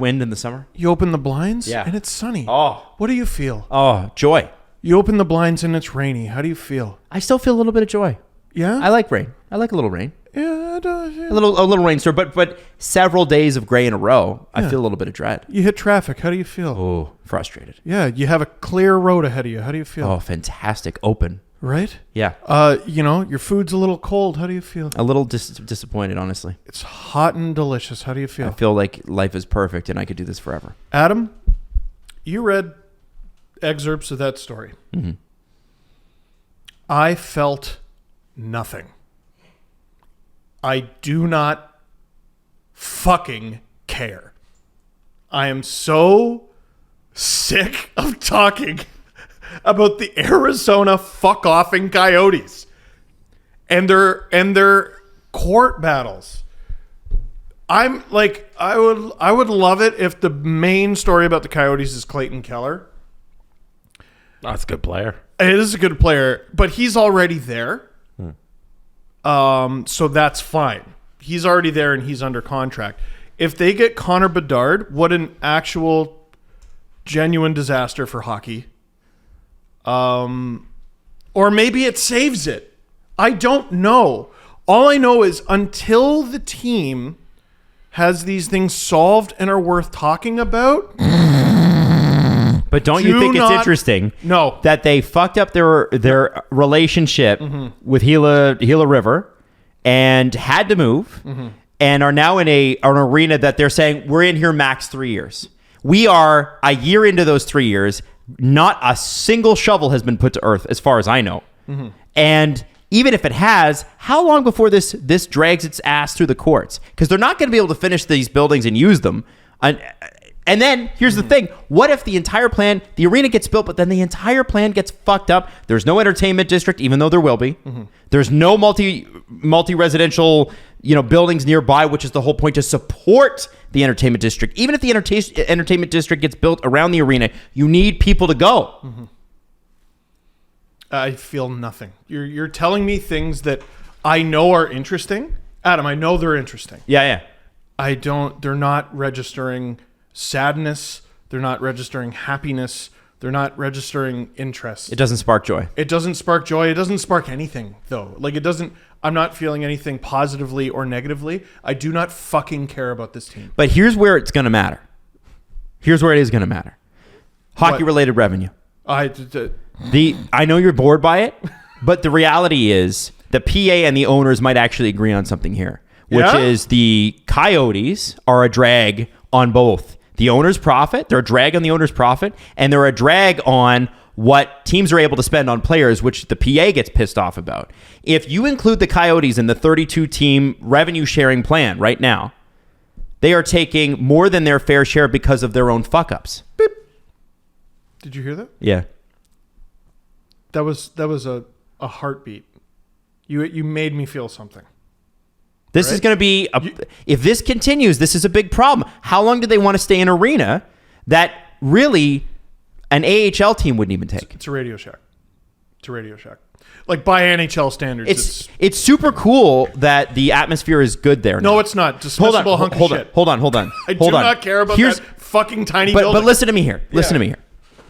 wind in the summer. You open the blinds, Yeah. and it's sunny. Oh. What do you feel? Oh, joy. You open the blinds and it's rainy. How do you feel? I still feel a little bit of joy. Yeah? I like rain. I like a little rain. Yeah, A little rainstorm, but several days of gray in a row, I feel a little bit of dread. You hit traffic. How do you feel? Oh, frustrated. Yeah, you have a clear road ahead of you. How do you feel? Oh, fantastic. Open. Right? Yeah. Your food's a little cold. How do you feel? A little disappointed, honestly. It's hot and delicious. How do you feel? I feel like life is perfect and I could do this forever. Adam, you read excerpts of that story. Mm-hmm. I felt nothing. I do not fucking care. I am so sick of talking about the Arizona fuck-offing Coyotes and their court battles. I'm like, I would love it if the main story about the Coyotes is Clayton Keller. That's a good player. It is a good player, but he's already there. So that's fine. He's already there and he's under contract. If they get Connor Bedard, what an actual genuine disaster for hockey. Or maybe it saves it. I don't know. All I know is until the team has these things solved and are worth talking about. But don't you think it's interesting? No. That they fucked up their relationship with Gila River and had to move and are now in an arena that they're saying we're in here max 3 years. We are a year into those 3 years. Not a single shovel has been put to earth as far as I know. And even if it has, how long before this drags its ass through the courts? Because they're not going to be able to finish these buildings and use them. And then here's the thing. What if the entire plan, the arena gets built, but then the entire plan gets fucked up? There's no entertainment district, even though there will be. There's no multi-residential, buildings nearby, which is the whole point, to support the entertainment district. Even if the entertainment district gets built around the arena, you need people to go. I feel nothing. You're telling me things that I know are interesting. Adam, I know they're interesting. Yeah. They're not registering sadness. They're not registering happiness. They're not registering interest. It doesn't spark joy. It doesn't spark joy. It doesn't spark anything, though. I'm not feeling anything positively or negatively. I do not fucking care about this team. But here's where it's going to matter. Here's where it is going to matter. Hockey-related revenue. I know you're bored by it, but the reality is the PA and the owners might actually agree on something here. which Yeah? is the Coyotes are a drag on both the owner's profit. They're a drag on the owner's profit, and they're a drag on what teams are able to spend on players, which the PA gets pissed off about. If you include the Coyotes in the 32-team revenue sharing plan right now, they are taking more than their fair share because of their own fuck-ups. Beep. Did you hear that? Yeah. That was a heartbeat. You made me feel something. This is going to be, if this continues, this is a big problem. How long do they want to stay in an arena that really an AHL team wouldn't even take? It's a Radio Shack. It's a Radio Shack. Like by NHL standards, it's super cool that the atmosphere is good there. No, now. it's not. Dismissible hunk of shit. Hold on. I do not care about that fucking tiny building. But listen to me here. Listen to me here.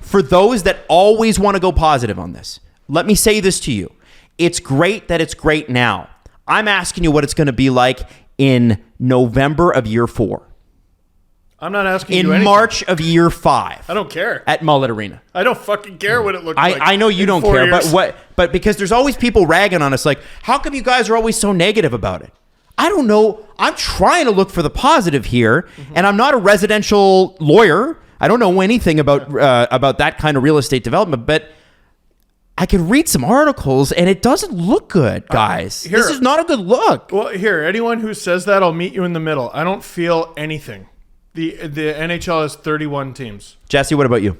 For those that always want to go positive on this, let me say this to you. It's great that it's great now. I'm asking you what it's going to be like in November of year 4. I'm not asking you in anything. March of year 5. I don't care. At Mullet Arena. I don't fucking care what it looks like. I know you don't care, but because there's always people ragging on us like, how come you guys are always so negative about it? I don't know. I'm trying to look for the positive here, and I'm not a residential lawyer. I don't know anything about that kind of real estate development, but I can read some articles, and it doesn't look good, guys. This is not a good look. Well, here, anyone who says that, I'll meet you in the middle. I don't feel anything. The NHL has 31 teams. Jesse, what about you?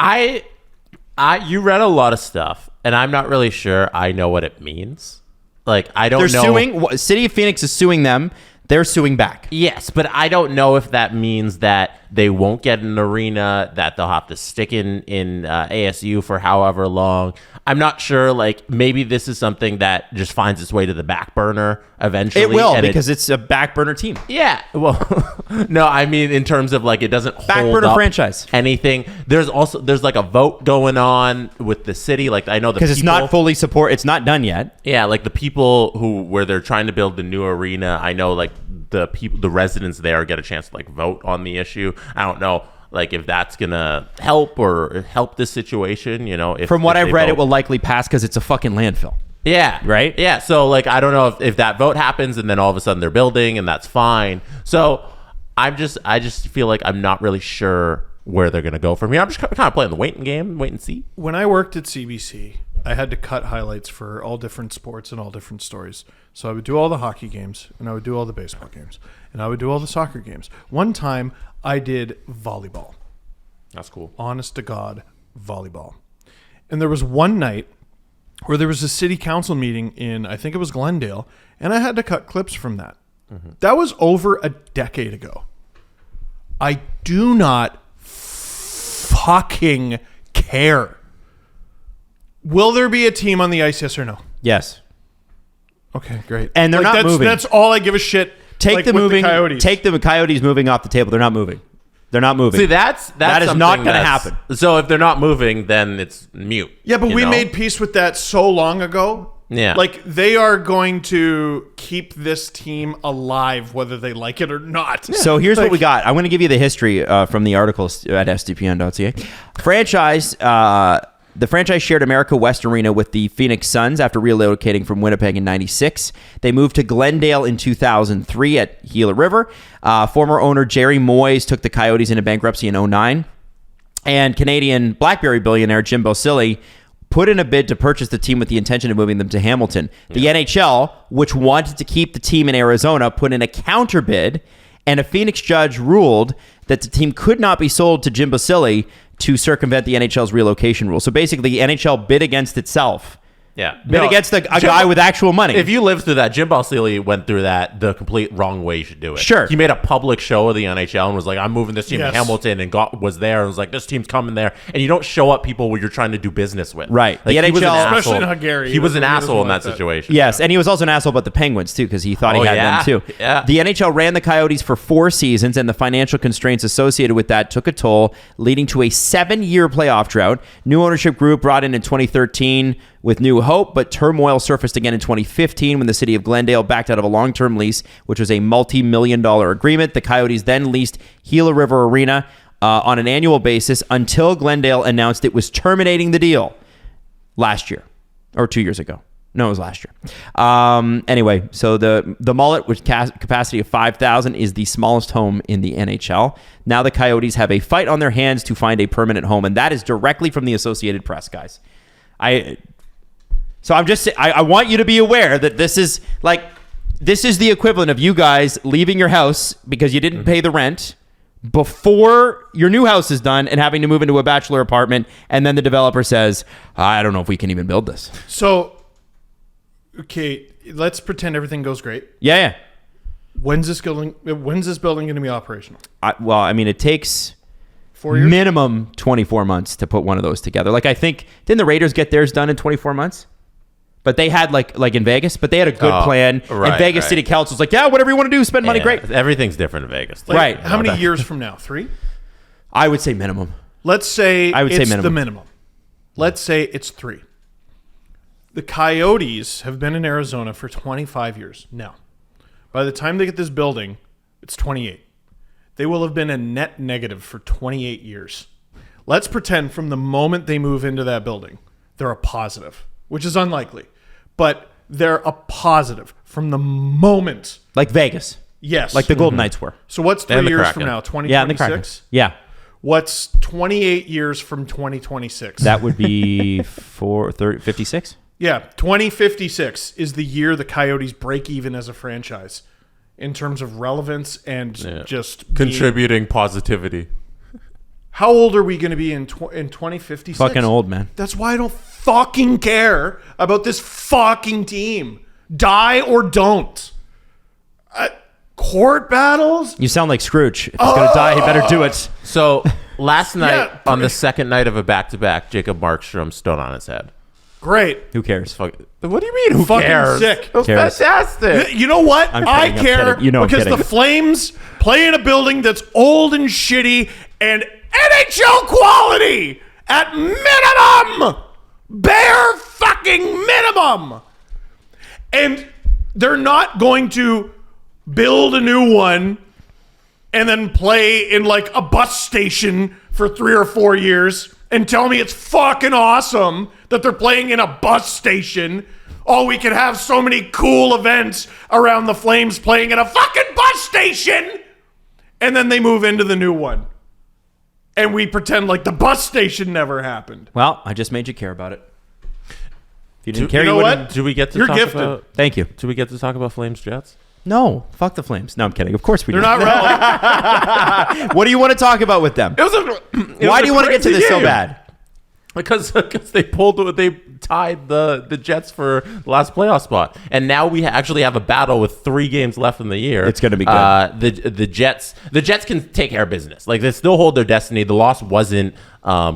You read a lot of stuff, and I'm not really sure I know what it means. Like, I don't know. They're suing. City of Phoenix is suing them. They're suing back. Yes, but I don't know if that means that they won't get an arena, that they'll have to stick in ASU for however long. I'm not sure. Like, maybe this is something that just finds its way to the back burner eventually. It will, because it's a back burner team. Yeah. Well, no, I mean, in terms of like, it doesn't back hold burner up franchise. Anything. There's like a vote going on with the city. Like, I know the people, because it's not fully support. It's not done yet. Yeah, like the people where they're trying to build the new arena. I know like the residents there get a chance to like vote on the issue. I don't know like if that's gonna help this situation. You know, from what I've read, it will likely pass because it's a fucking landfill. Yeah. Right? Yeah. So like I don't know if that vote happens and then all of a sudden they're building and that's fine. So I just feel like I'm not really sure where they're gonna go from here. I'm just kind of playing the wait and see. When I worked at CBC, I had to cut highlights for all different sports and all different stories. So I would do all the hockey games, and I would do all the baseball games, and I would do all the soccer games. One time, I did volleyball. That's cool. Honest to God, volleyball. And there was one night where there was a city council meeting in, I think it was Glendale, and I had to cut clips from that. Mm-hmm. That was over a decade ago. I do not fucking care. Will there be a team on the ice, yes or no? Yes. Okay, great. And they're not moving. That's all I give a shit. Take the Coyotes moving off the table. They're not moving. They're not moving. See, that is not going to happen. So if they're not moving, then it's mute. Yeah, but we made peace with that so long ago. Yeah. Like, they are going to keep this team alive, whether they like it or not. Yeah. So here's what we got. I'm going to give you the history from the articles at sdpn.ca. The franchise shared America West Arena with the Phoenix Suns after relocating from Winnipeg in 96. They moved to Glendale in 2003 at Gila River. Former owner Jerry Moyes took the Coyotes into bankruptcy in 2009. And Canadian BlackBerry billionaire Jim Bosilli put in a bid to purchase the team with the intention of moving them to Hamilton. The NHL, which wanted to keep the team in Arizona, put in a counter bid, and a Phoenix judge ruled that the team could not be sold to Jim Bosilli to circumvent the NHL's relocation rule. So basically, the NHL bid against itself. Yeah. Bid against a guy with actual money. If you lived through that, Jim Balsillie went through that the complete wrong way you should do it. Sure. He made a public show of the NHL and was like, I'm moving this team to Hamilton, and was there and was like, this team's coming there. And you don't show up people where you're trying to do business with. Right. Like, the NHL, especially in Hungary. He was an asshole in that situation. Yes, and he was also an asshole about the Penguins, too, because he thought he had them, too. Yeah. The NHL ran the Coyotes for 4 seasons, and the financial constraints associated with that took a toll, leading to a 7-year playoff drought. New ownership group brought in 2013 with new hope, but turmoil surfaced again in 2015 when the city of Glendale backed out of a long-term lease, which was a multi-million-dollar agreement. The Coyotes then leased Gila River Arena on an annual basis until Glendale announced it was terminating the deal last year, or 2 years ago. No, it was last year. Anyway, so the Mullet, with capacity of 5,000, is the smallest home in the NHL. Now the Coyotes have a fight on their hands to find a permanent home, and that is directly from the Associated Press, guys. So I'm just I want you to be aware that this is the equivalent of you guys leaving your house because you didn't pay the rent before your new house is done and having to move into a bachelor apartment, and then the developer says, I don't know if we can even build this. So, okay, let's pretend everything goes great. Yeah. When's this building going to be operational? It takes 4 years? minimum 24 months to put one of those together. Like, I think, didn't the Raiders get theirs done in 24 months? But they had like in Vegas, but they had a good plan. Right, and Vegas City Council's like, yeah, whatever you want to do, spend money, great. Everything's different in Vegas. Right. How many years from now? 3? I would say minimum. Let's say I would say it's minimum. the minimum. Let's say it's 3. The Coyotes have been in Arizona for 25 years. Now, by the time they get this building, it's 28. They will have been a net negative for 28 years. Let's pretend from the moment they move into that building, they're a positive, which is unlikely. But they're a positive from the moment. Like Vegas. Yes. Like the Golden Knights were. So what's 3 And the years Kraken. from now? Yeah, and the Kraken. 2026? Yeah. What's 28 years from 2026? That would be 56? Yeah, 2056 is the year the Coyotes break even as a franchise in terms of relevance and just Contributing positivity. How old are we going to be in 2056? Fucking old, man. That's why I don't fucking care about this fucking team. Die or don't. Court battles? You sound like Scrooge. If he's going to die, he better do it. So last night, Yeah. on the second night of a back-to-back, Jacob Markstrom stood on his head. Great. Who cares? What do you mean? Who Fucking cares? sick. It was Cares. fantastic. You know what? I'm I kidding, I'm care kidding. You know I'm because kidding. the Flames play in a building that's old and shitty and NHL quality at minimum. Bare fucking minimum. And they're not going to build a new one and then play in like a bus station for 3 or 4 years and tell me it's fucking awesome that they're playing in a bus station. Oh, we can have so many cool events around the Flames playing in a fucking bus station. And then they move into the new one. And we pretend like the bus station never happened. Well, I just made you care about it. If you didn't Do- care, You know you what? wouldn't. Do we get to You're talk gifted. about? Thank you. Do we get to talk about Flames Jets? No, fuck the Flames. No, I'm kidding. Of course we They're do. not relevant. What do you want to talk about with them? Why do you want to get to this so bad? Because they tied the Jets for the last playoff spot, and now we actually have a battle with 3 games left in the year. It's gonna be good. The Jets can take care of business. Like, they still hold their destiny. The loss wasn't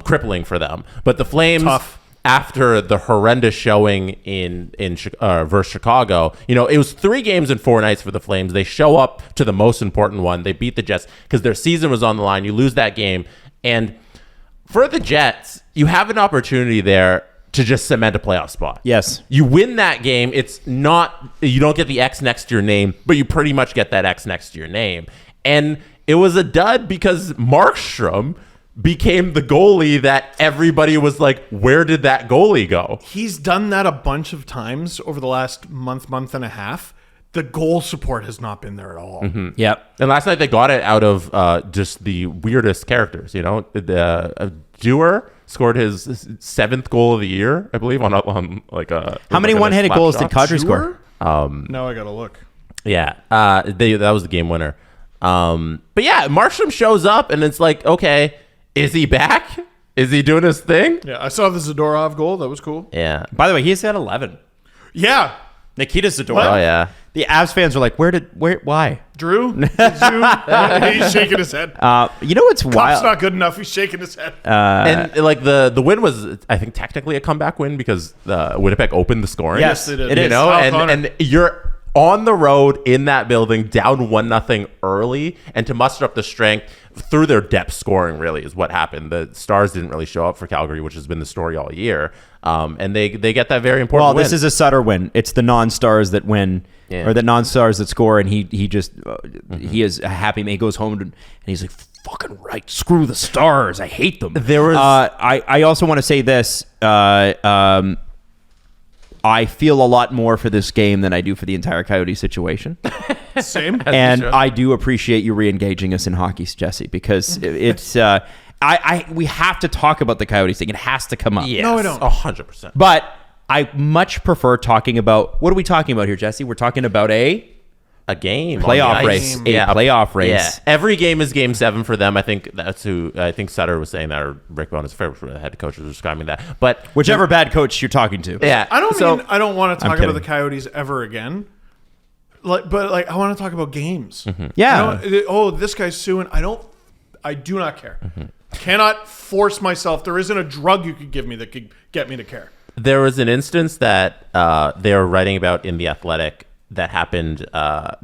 crippling for them, but the Flames. Tough. After the horrendous showing in versus Chicago, it was 3 games in 4 nights for the Flames. They show up to the most important one. They beat the Jets because their season was on the line. You lose that game, and for the Jets, you have an opportunity there to just cement a playoff spot. Yes. You win that game. It's not, you don't get the X next to your name, but you pretty much get that X next to your name. And it was a dud because Markstrom became the goalie that everybody was like, where did that goalie go? He's done that a bunch of times over the last month and a half. The goal support has not been there at all. Yep. And last night they got it out of just the weirdest characters. Dewar scored his 7th goal of the year, I believe, on like a. How many one-handed goals did Kadri score? Now I gotta look. Yeah, that was the game winner. But yeah, Markstrom shows up, and it's like, okay, is he back? Is he doing his thing? Yeah, I saw the Zadorov goal. That was cool. Yeah. By the way, he's at 11. Yeah, Nikita Zadorov. Oh yeah. The Avs fans are like, why? Drew. He's shaking his head. You know what's Cup's wild? not good enough. He's shaking his head. And like the win was, I think, technically a comeback win because Winnipeg opened the scoring. Yes, they did. it is. Kyle Connor. and you're on the road in that building down 1-0 early, and to muster up the strength through their depth scoring really is what happened. The Stars didn't really show up for Calgary, which has been the story all year. And they get that very important Well, win. this is a Sutter win. It's the non-stars that win, or the non-stars that score, and he just he is happy. He goes home and he's like, "Fucking right, screw the Stars. I hate them." There was I also want to say this. I feel a lot more for this game than I do for the entire Coyote situation. Same. And I do appreciate you re-engaging us in hockey, Jesse, because it's we have to talk about the Coyotes thing. It has to come up. Yes, No, I don't. 100%. But I much prefer talking about, what are we talking about here, Jesse? We're talking about a game. playoff on the race. ice. A playoff race. Yeah. Every game is game 7 for them. I think Sutter was saying that, or Rick Bowness, the head coach, was describing that. But Whichever bad coach you're talking to. yeah, I don't want to talk kidding. about the Coyotes ever again. But I want to talk about games. Yeah. This guy's suing. I do not care. Cannot force myself. There isn't a drug you could give me that could get me to care. There was an instance that they were writing about in The Athletic that happened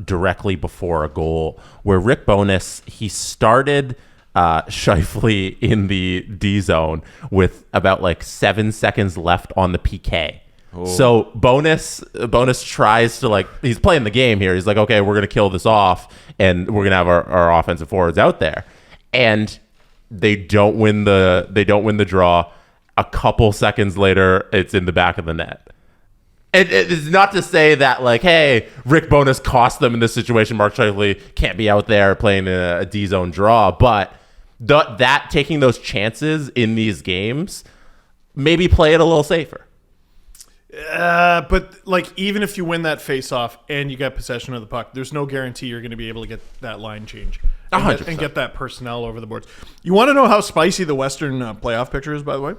directly before a goal, where Rick Bowness, he started Scheifele in the D zone with about 7 seconds left on the PK. So Bonus tries to he's playing the game here. He's like, okay, we're gonna kill this off, and we're gonna have our offensive forwards out there, and they don't win the draw. A couple seconds later, it's in the back of the net. It's not to say that hey, Rick Bowness cost them in this situation. Mark Scheifele can't be out there playing a D zone draw, but that taking those chances in these games, maybe play it a little safer. But even if you win that face-off and you get possession of the puck, there's no guarantee you're going to be able to get that line change and get that personnel over the boards. You want to know how spicy the Western playoff picture is, by the way?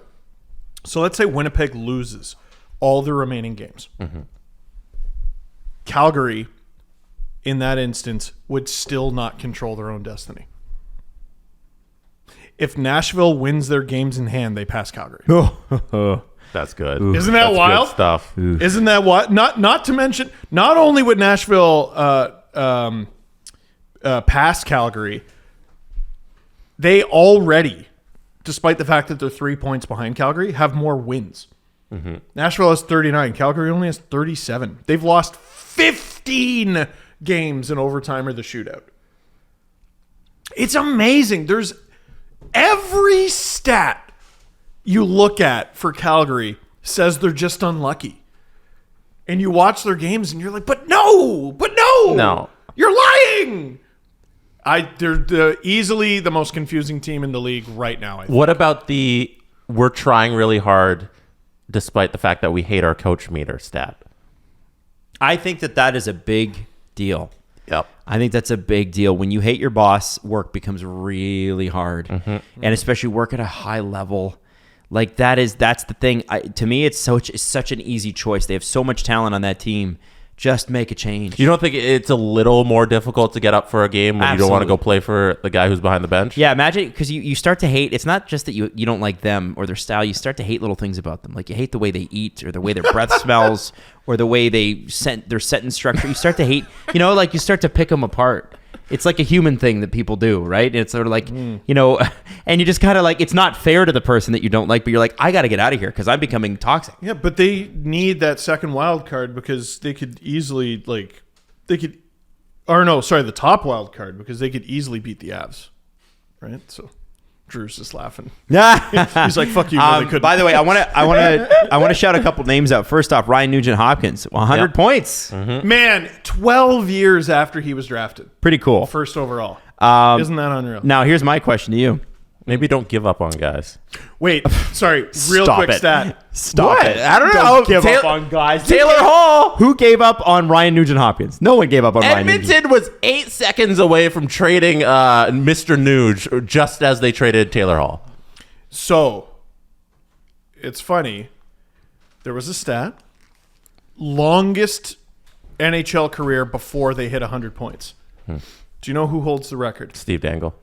So let's say Winnipeg loses all the remaining games. Calgary, in that instance, would still not control their own destiny. If Nashville wins their games in hand, they pass Calgary. That's good. Isn't that That's wild? Good stuff. Isn't that what? Not to mention, not only would Nashville pass Calgary, they already, despite the fact that they're 3 points behind Calgary, have more wins. Nashville has 39. Calgary only has 37. They've lost 15 games in overtime or the shootout. It's amazing. There's every stat you look at for Calgary says they're just unlucky. And you watch their games and you're like, but no. No. You're lying. They're easily the most confusing team in the league right now, I think. What about we're trying really hard despite the fact that we hate our coach meter stat? I think that is a big deal. Yep. I think that's a big deal. When you hate your boss, work becomes really hard. And especially work at a high level. That's the thing. To me, it's such an easy choice. They have so much talent on that team. Just make a change. You don't think it's a little more difficult to get up for a game when you don't want to go play for the guy who's behind the bench? Yeah, imagine, because you start to hate. It's not just that you don't like them or their style. You start to hate little things about them. You hate the way they eat, or the way their breath smells, or the way their sentence structure. You start to hate, you start to pick them apart. It's like a human thing that people do, right? It's sort of and you just kind of it's not fair to the person that you don't like, but you're like, I got to get out of here because I'm becoming toxic. Yeah, but they need that second wild card because they could easily the top wild card, because they could easily beat the Avs, right? So Drew's just laughing. He's like, "Fuck you." No, they couldn't. By the way, I want to shout a couple names out. First off, Ryan Nugent-Hopkins, 100 points. Man, 12 years after he was drafted, Pretty cool. first overall. Isn't that unreal? Now, here's my question to you. Maybe don't give up on guys. Wait, sorry, real Stop quick it. stat. Stop it. I don't know. Don't give up on guys. Taylor Hall. Who gave up on Ryan Nugent-Hopkins? No one gave up on Ryan Nugent. Edmonton was 8 seconds away from trading Mr. Nuge just as they traded Taylor Hall. So, it's funny. There was a stat. Longest NHL career before they hit 100 points. Do you know who holds the record? Steve Dangle.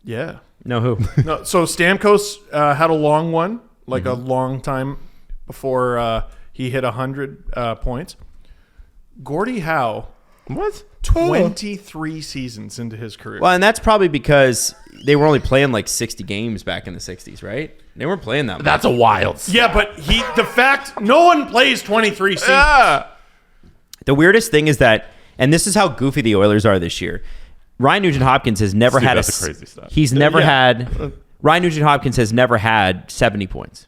Yeah. No, who? No, so Stamkos had a long one, a long time before he hit 100 points. Gordie Howe, What? 23 seasons into his career. Well, and that's probably because they were only playing 60 games back in the 60s, right? They weren't playing that much. That's a wild. Yeah, but the fact no one plays 23 seasons. The weirdest thing is that, and this is how goofy the Oilers are this year. Ryan Nugent-Hopkins has never had that's a crazy stat. He's never had. Ryan Nugent-Hopkins has never had 70 points.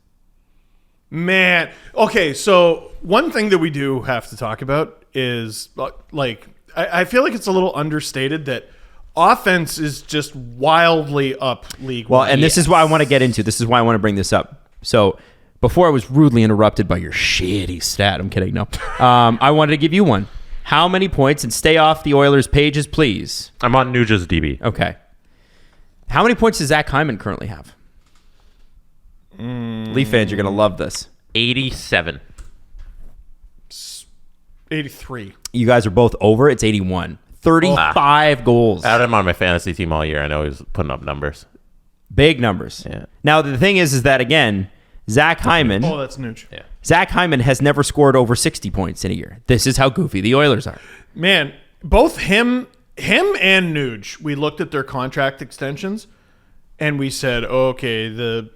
Man. Okay, so one thing that we do have to talk about is, like, I feel like it's a little understated that offense is just wildly up league. Well, and this is why I want to get into. This is why I want to bring this up. So before I was rudely interrupted by your shitty stat. I'm kidding. No. I wanted to give you one. How many points? And stay off the Oilers' pages, please. I'm on Nuge's DB. Okay. How many points does Zach Hyman currently have? Leaf fans, you're going to love this. 87. 83. You guys are both over. It's 81. 35 goals. I had him on my fantasy team all year. I know he's putting up numbers. Big numbers. Yeah. Now, the thing is that, again, Zach Hyman... Oh, that's Nuge. Yeah. Zach Hyman has never scored over 60 points in a year. This is how goofy the Oilers are. Man, both him and Nuge, we looked at their contract extensions, and we said, okay, the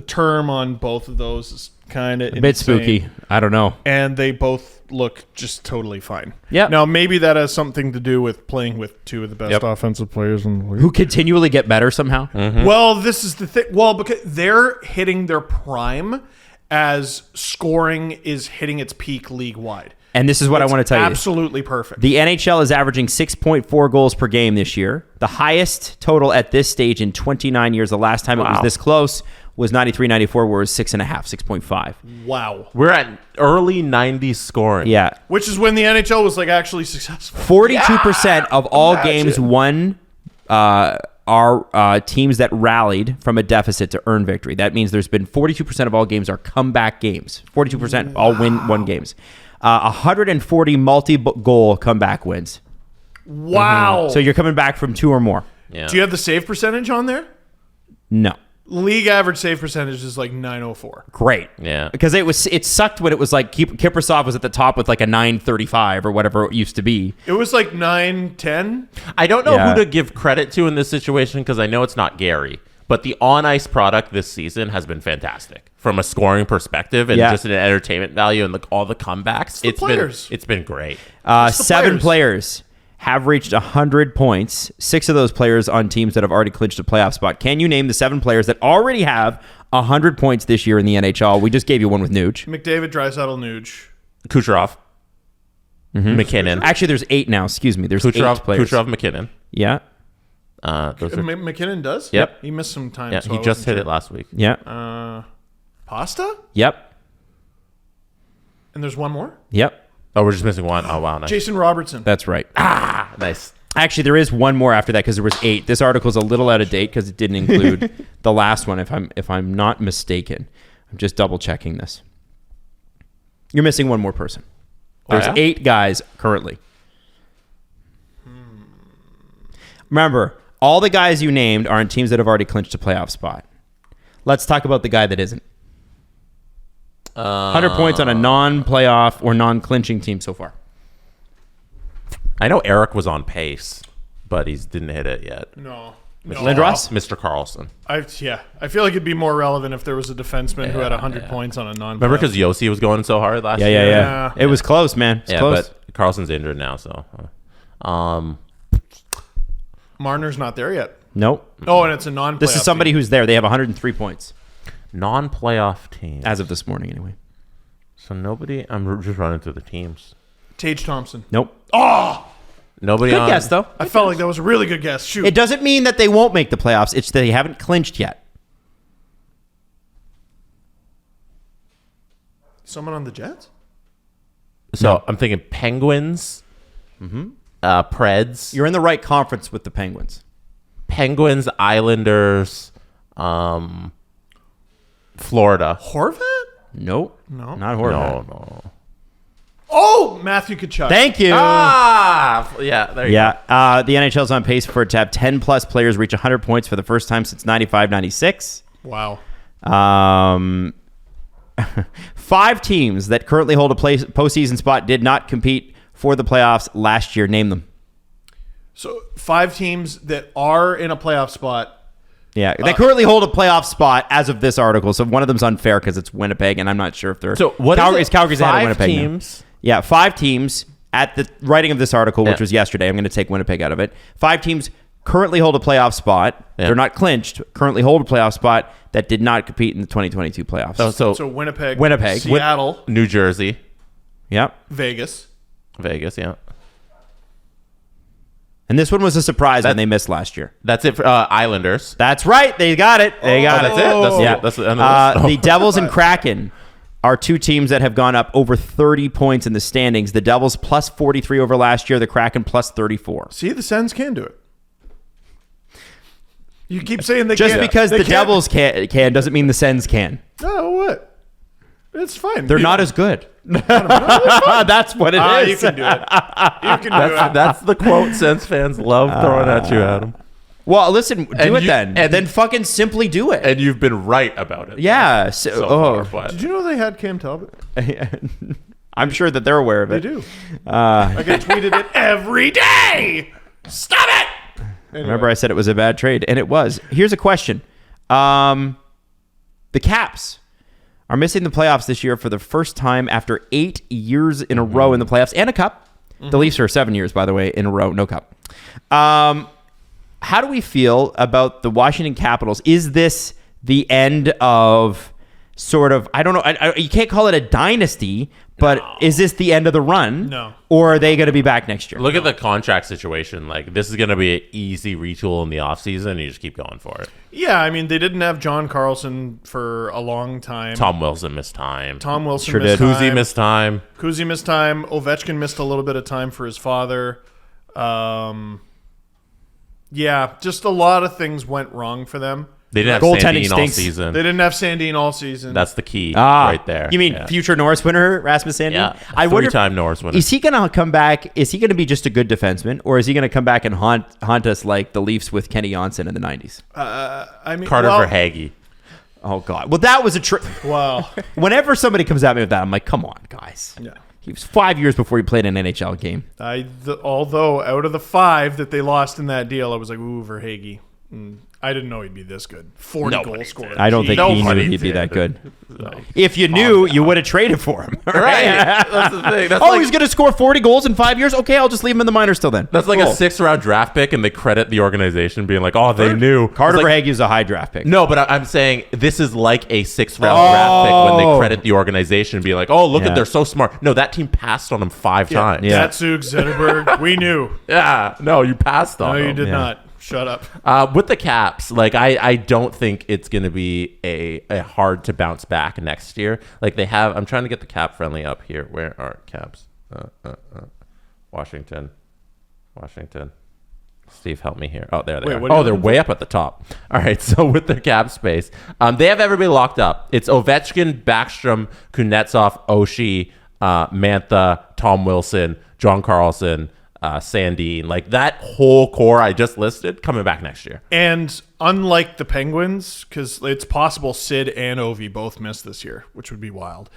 term on both of those is kind of A bit spooky. I don't know. And they both look just totally fine. Yeah. Now, maybe that has something to do with playing with two of the best offensive players in the league. Who continually get better somehow. Well, this is the thing. Well, because they're hitting their prime as scoring is hitting its peak league-wide. And this is what I want to tell you. Absolutely perfect. The NHL is averaging 6.4 goals per game this year. The highest total at this stage in 29 years. The last time it was this close was 93-94, where it was 6.5, 6.5. Wow. We're at early 90s scoring. Yeah. Which is when the NHL was like actually successful. 42% of all games won are teams that rallied from a deficit to earn victory. That means there's been 42% of all games are comeback games. 42% all win games. 140 multi-goal comeback wins. Wow. So you're coming back from 2 or more. Yeah. Do you have the save percentage on there? No. League average save percentage is like 904. Great. Yeah. Because it sucked when it was like Kiprasov was at the top with like a 935 or whatever it used to be. It was like 910. I don't know Yeah. who to give credit to in this situation because I know it's not Gary, but the on-ice product this season has been fantastic from a scoring perspective and just an entertainment value and all the comebacks. It's been great. 7 players have reached 100 points. 6 of those players on teams that have already clinched a playoff spot. Can you name the 7 players that already have 100 points this year in the NHL? We just gave you one with Nuge. McDavid, Draisaitl, Nuge. Kucherov. McKinnon. Actually, there's 8 now. Excuse me. There's 8 Kucherov, players. McKinnon. Yeah. Those are, McKinnon does? Yep. He missed some time. yeah, so he I just wasn't hit it last week. Yeah. Pasta? Yep. And there's one more? Yep. Oh, we're just missing one. Oh, wow. Nice. Jason Robertson. That's right. Nice. Actually, there is one more after that because there was 8. This article is a little out of date because it didn't include the last one. If I'm not mistaken, I'm just double checking this. You're missing one more person. There's 8 guys currently. Remember, all the guys you named are on teams that have already clinched a playoff spot. Let's talk about the guy that isn't. 100 points on a non-playoff or non-clinching team so far. I know Eric was on pace, but he didn't hit it yet. No. Lindros? Mr. Carlson. I feel like it'd be more relevant if there was a defenseman who had 100 points on a non. Remember because Yossi was going so hard last year? Yeah. It was close, man. It's close. But Carlson's injured now, so. Marner's not there yet. Nope. Oh, and it's a non-playoff This is somebody team. who's there. They have 103 points Non-playoff team. as of this morning, anyway. So nobody. I'm just running through the teams. Tage Thompson. Nope. Nobody Good on. guess, though. I felt like that was a really good guess. Shoot. It doesn't mean that they won't make the playoffs. It's that they haven't clinched yet. Someone on the Jets? So I'm thinking Penguins. Preds. You're in the right conference with the Penguins. Penguins, Islanders, Florida. Horvat? Nope. No. Not Horvat. No. Oh, Matthew Tkachuk. Thank you. Yeah, there you go. The NHL's on pace for it to have 10-plus players reach 100 points for the first time since 95-96. Wow. 5 teams that currently hold a postseason spot did not compete for the playoffs last year. Name them. So 5 teams that are in a playoff spot. Yeah, they currently hold a playoff spot as of this article. So one of them's unfair because it's Winnipeg, and I'm not sure if they're. So what is it? Calgary's ahead of 5 Winnipeg now. teams? Yeah, 5 teams at the writing of this article, which was yesterday. I'm going to take Winnipeg out of it. 5 teams currently hold a playoff spot. Yeah. They're not clinched. Currently hold a playoff spot that did not compete in the 2022 playoffs. So Winnipeg, Seattle, New Jersey, yep. Vegas. yeah. And this one was a surprise when they missed last year. That's it for Islanders. That's right. They got it. They got That's it. it. That's the end of the list. The Devils and Kraken are two teams that have gone up over 30 points in the standings. The Devils plus 43 over last year. The Kraken plus 34. See, the Sens can do it. You keep saying they Just can't. because They the can't. Devils can doesn't mean the Sens can. No, what? It's fine. They're not as good. That's what it is. You can do it. You can do it. That's the quote Sens fans love throwing at you, Adam. Well, listen, do it then. and then fucking simply do it. And you've been right about it. Yeah. So far, but Did you know they had Cam Talbot? I'm sure that they're aware of They it. do. I get tweeted it every day. Stop it. Anyway. Remember I said it was a bad trade, and it was. Here's a question. The Caps are missing the playoffs this year for the first time after 8 years in a row in the playoffs and a cup. The Leafs are 7 years, by the way, in a row, no cup. How do we feel about the Washington Capitals? Is this the end of sort of, I don't know, you can't call it a dynasty, but is this the end of the run? No. Or are they going to be back next year? look at the contract situation. Like, this is going to be an easy retool in the offseason. You just keep going for it. Yeah, I mean, they didn't have John Carlson for a long time. Tom Wilson missed time. Tom Wilson Sure missed did. time. Kuzi missed time. Kuzi missed time. Ovechkin missed a little bit of time for his father. Yeah, just a lot of things went wrong for them. They didn't have Goaltending Sandin all stinks. season. They didn't have Sandin all season. That's the key right there. You mean Yeah. future Norris winner, Rasmus Sandin? Yeah, I wonder if- three-time Norris winner. Is he going to come back? Is he going to be just a good defenseman, or is he going to come back and haunt us like the Leafs with Kenny Johnson in the 90s? I mean, Carter well, Verhaeghe. Oh, God. Well, that was a trick. Wow. Whenever somebody comes at me with that, I'm like, come on, guys. Yeah. He was 5 years before he played an NHL game. Although out of the 5 that they lost in that deal, I was like, ooh, Verhaeghe. I didn't know he'd be this good. 40 goal scorer. I don't think he knew Nobody he'd be did. that good. If you knew, you would have traded for him. Right. That's the thing. That's Oh, like, he's going to score 40 goals in 5 years? Okay, I'll just leave him in the minors till then. that's like Cool. a 6th-round draft pick, and they credit the organization being like, oh, they knew. Carter It's like, Verhaeghe is a high draft pick. No, but I'm saying this is like a 6th-round draft pick when they credit the organization and be like, oh, look Yeah. at, they're so smart. No, that team passed on him 5 times. Yeah. Datsuk, Zetterberg, we knew. Yeah. No, you passed on No, them. you did Yeah. not. Shut up. With the Caps, like I don't think it's going to be a hard to bounce back next year. Like they have, I'm trying to get the cap friendly up here. Where are Caps? Washington. Steve, help me here. Oh, there they Wait, are. what are you Oh, they're looking way up at the top. All right, so with their cap space, they have everybody locked up. It's Ovechkin, Backstrom, Kuznetsov, Oshie, Mantha, Tom Wilson, John Carlson, Sandin, like that whole core I just listed coming back next year. And unlike the Penguins, because it's possible Sid and Ovi both missed this year, which would be wild.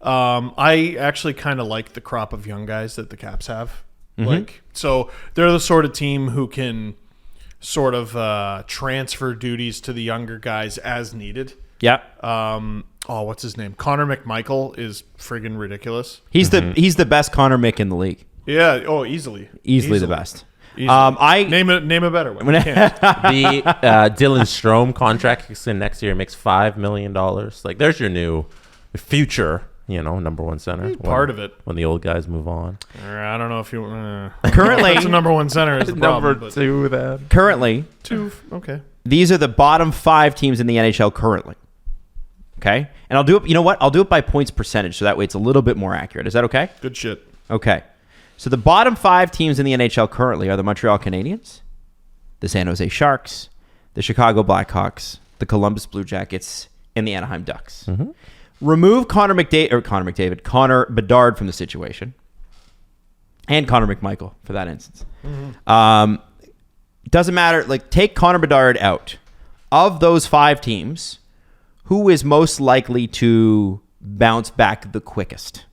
I actually kind of like the crop of young guys that the Caps have. Like, so they're the sort of team who can sort of transfer duties to the younger guys as needed. Yeah. What's his name? Connor McMichael is friggin' ridiculous. He's the best Connor Mick in the league. Yeah. Oh, easily. Easily the best. Easily. Name a better one. You can't. The Dylan Strome contract kicks in next year, makes $5 million. Like, there's your new future, number one center. Part of it. When the old guys move on. I don't know if you Currently, that's the number one center is the problem. but- two, then. currently, Okay. these are the bottom 5 teams in the NHL currently. Okay? And I'll do it, you know what? I'll do it by points percentage, so that way it's a little bit more accurate. Is that okay? Good shit. Okay. So the bottom 5 teams in the NHL currently are the Montreal Canadiens, the San Jose Sharks, the Chicago Blackhawks, the Columbus Blue Jackets, and the Anaheim Ducks. Mm-hmm. Remove Connor Bedard from the situation, and Connor McMichael for that instance. Doesn't matter. Like, take Connor Bedard out. Of those 5 teams, who is most likely to bounce back the quickest?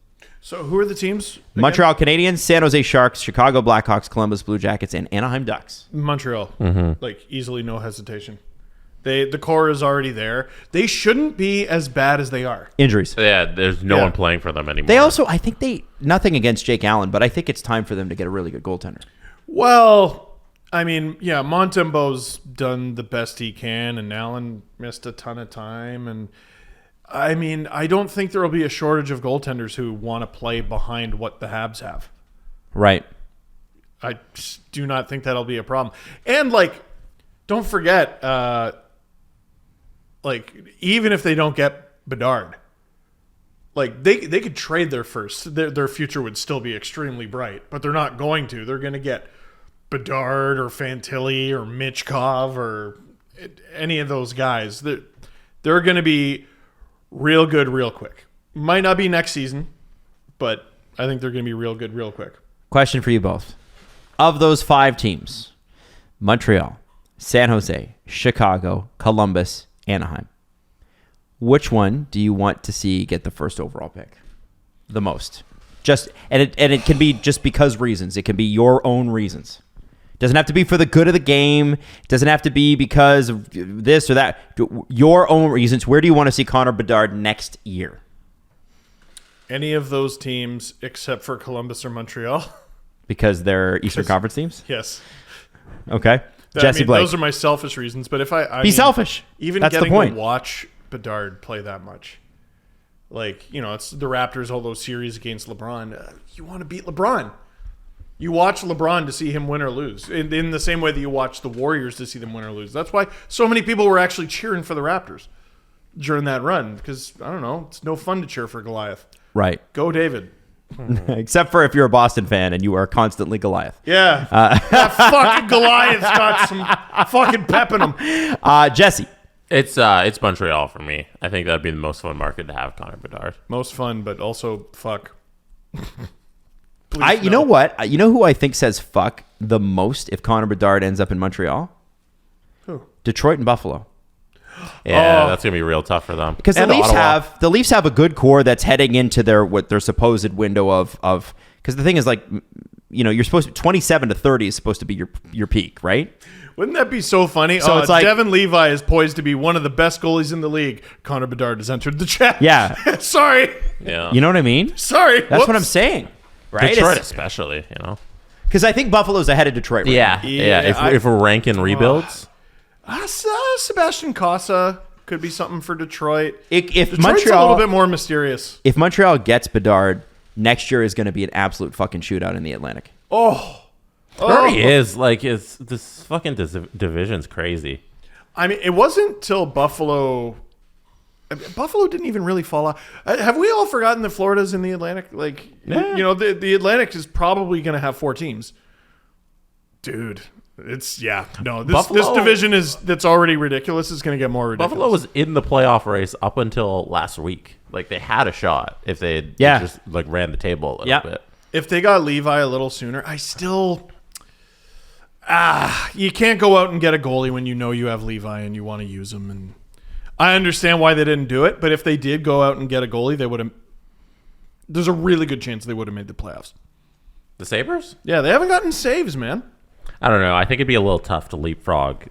So who are the teams? again? Montreal Canadiens, San Jose Sharks, Chicago Blackhawks, Columbus Blue Jackets, and Anaheim Ducks. Montreal. Like, easily, no hesitation. The core is already there. They shouldn't be as bad as they are. Injuries. Yeah, there's no Yeah. one playing for them anymore. They also, I think nothing against Jake Allen, but I think it's time for them to get a really good goaltender. Well, I mean, yeah, Montembeau's done the best he can, and Allen missed a ton of time. And I mean, I don't think there will be a shortage of goaltenders who want to play behind what the Habs have. Right. I just do not think that'll be a problem. And don't forget, even if they don't get Bedard, they could trade their first. Their future would still be extremely bright, but they're not going to. They're going to get Bedard or Fantilli or Michkov or any of those guys. They're going to be real good real quick. Might not be next season, but I think they're going to be real good real quick. Question for you both. Of those 5 teams, Montreal, San Jose, Chicago, Columbus, Anaheim, which one do you want to see get the first overall pick the most? And it can be just because reasons. It can be your own reasons. Doesn't have to be for the good of the game. Doesn't have to be because of this or that. Your own reasons. Where do you want to see Connor Bedard next year? Any of those teams except for Columbus or Montreal. Because they're Eastern Conference teams? Yes. Okay. Jesse Blake. Those are my selfish reasons. But if I be selfish. Even That's getting the point. to watch Bedard play that much. It's the Raptors, all those series against LeBron. You want to beat LeBron. You watch LeBron to see him win or lose. In the same way that you watch the Warriors to see them win or lose. That's why so many people were actually cheering for the Raptors during that run. Because, I don't know, it's no fun to cheer for Goliath. Right. Go David. Except for if you're a Boston fan and you are constantly Goliath. Yeah. That fucking Goliath's got some fucking pep in him. Jesse. It's Montreal for me. I think that'd be the most fun market to have Connor Bedard. Most fun, but also fuck. You know what? You know who I think says fuck the most if Connor Bedard ends up in Montreal? Who? Detroit and Buffalo. Yeah, that's gonna be real tough for them. Because the Leafs have a good core that's heading into their supposed window of because the thing is you're supposed to 27 to 30 is supposed to be your peak, right? Wouldn't that be so funny? So it's Devin Levi is poised to be one of the best goalies in the league. Connor Bedard has entered the chat. Yeah. Sorry. Yeah. You know what I mean? Sorry. That's what I'm saying. Right? Detroit especially, Because I think Buffalo's ahead of Detroit right now. Yeah. If we're ranking rebuilds. Sebastian Casa could be something for Detroit. If Detroit's Montreal a little bit more mysterious. If Montreal gets Bedard, next year is going to be an absolute fucking shootout in the Atlantic. It already is. This fucking division's crazy. I mean, it wasn't till Buffalo didn't even really fall out. Have we all forgotten that Florida's in the Atlantic? The Atlantic is probably going to have 4 teams. Dude, this division that's already ridiculous is going to get more ridiculous. Buffalo was in the playoff race up until last week. They had a shot if they had just ran the table a little bit. If they got Levi a little sooner, I still you can't go out and get a goalie when you know you have Levi and you want to use him. And I understand why they didn't do it, but if they did go out and get a goalie, they would have. There's a really good chance they would have made the playoffs. The Sabres? Yeah, they haven't gotten saves, man. I don't know. I think it'd be a little tough to leapfrog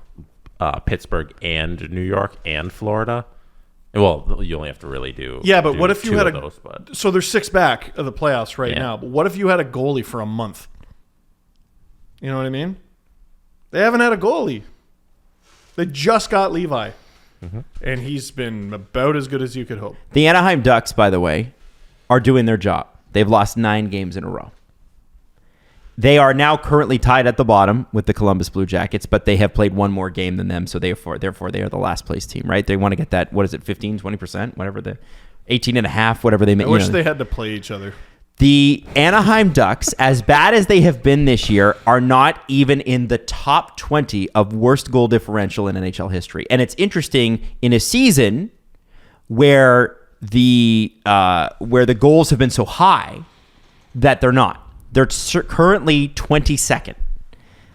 Pittsburgh and New York and Florida. Well, you only have to really do. Yeah, but what if you had those, So there's 6 back of the playoffs right now. But what if you had a goalie for a month? You know what I mean? They haven't had a goalie. They just got Levi, and he's been about as good as you could hope. The Anaheim Ducks, by the way, are doing their job. They've lost 9 games in a row. They are now currently tied at the bottom with the Columbus Blue Jackets, but they have played 1 more game than them, so therefore they are the last place team, right? They want to get that, 15, 20%, whatever 18.5, whatever they make. I wish they had to play each other. The Anaheim Ducks, as bad as they have been this year, are not even in the top 20 of worst goal differential in NHL history. And it's interesting in a season where the goals have been so high that they're not. They're currently 22nd.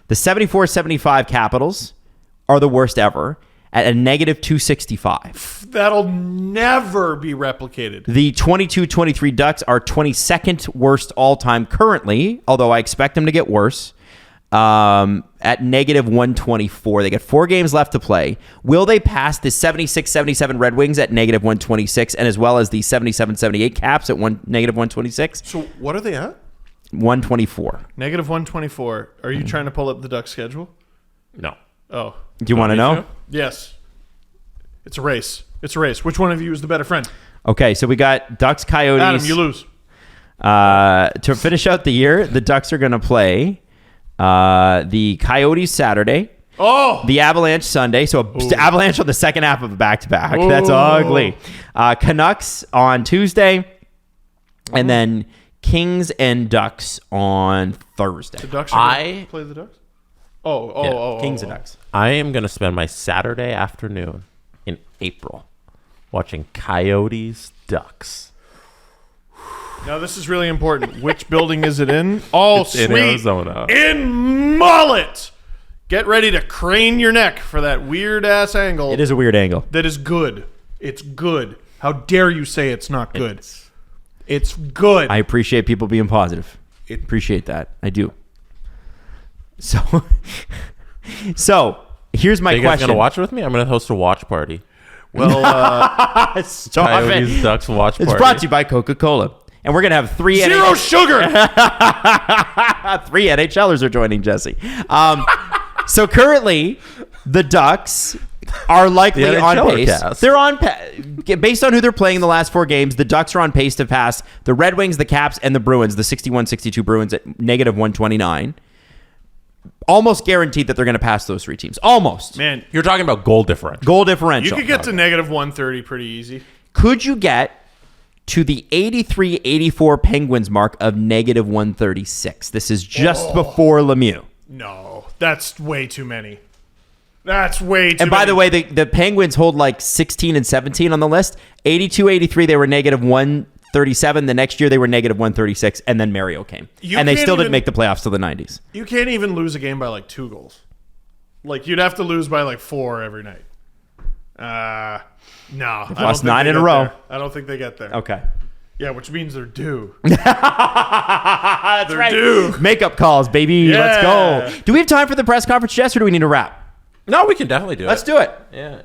The 74-75 Capitals are the worst ever at a negative 265. That'll never be replicated. The 22-23 Ducks are 22nd worst all-time currently, although I expect them to get worse, at negative 124. They got 4 games left to play. Will they pass the 76-77 Red Wings at negative 126 and as well as the 77-78 Caps at negative 126? So what are they at? 124. Negative 124. Are you trying to pull up the Ducks schedule? No. Oh. Do you want to know? Yes. It's a race. Which one of you is the better friend? Okay, so we got Ducks, Coyotes. Adam, you lose. To finish out the year, the Ducks are going to play the Coyotes Saturday. Oh! The Avalanche Sunday. So Avalanche on the second half of a back-to-back. That's ugly. Canucks on Tuesday. And then Kings and Ducks on Thursday. The Ducks are going to play the Ducks? Kings and Ducks. I am going to spend my Saturday afternoon in April watching Coyotes Ducks. Now, this is really important. Which building is it in? Oh, It's sweet. in Arizona. In Mullet. Get ready to crane your neck for that weird-ass angle. It is a weird angle. That is good. It's good. How dare you say it's not good? It's good. I appreciate people being positive. Appreciate that. I do. So here's my Are you guys question. going to watch it with me? I'm going to host a watch party. Well, Stop Coyotes it. Ducks watch party. It's brought to you by Coca-Cola. And we're going to have three zero sugar. 3 NHLers are joining Jesse. So currently, the Ducks are likely The on NHLer pace. cast. They're on based on who they're playing the last 4 games. The Ducks are on pace to pass the Red Wings, the Caps, and the Bruins. The 61-62 Bruins at negative 129. Almost guaranteed that they're going to pass those 3 teams. Almost. Man, You're talking about goal differential. Goal you differential. could get to negative 130 pretty easy. Could you get to the 83-84 Penguins mark of negative 136? This is just before Lemieux. No, that's way too many. That's way too And by many. the way, the Penguins hold like 16 and 17 on the list. 82-83, they were negative 137. The next year, they were negative 136, and then Mario came. And they can't still didn't even- make the playoffs till the 90s. You can't even lose a game by like 2 goals. Like, you'd have to lose by like 4 every night. No. I don't lost think 9 they in a get row. there. I don't think they get there. Okay. Yeah, which means they're due. That's They're due. Makeup calls, baby. Yeah. Let's go. Do we have time for the press conference, Jess, or do we need to wrap? No, we can definitely do Let's it. do it. Yeah.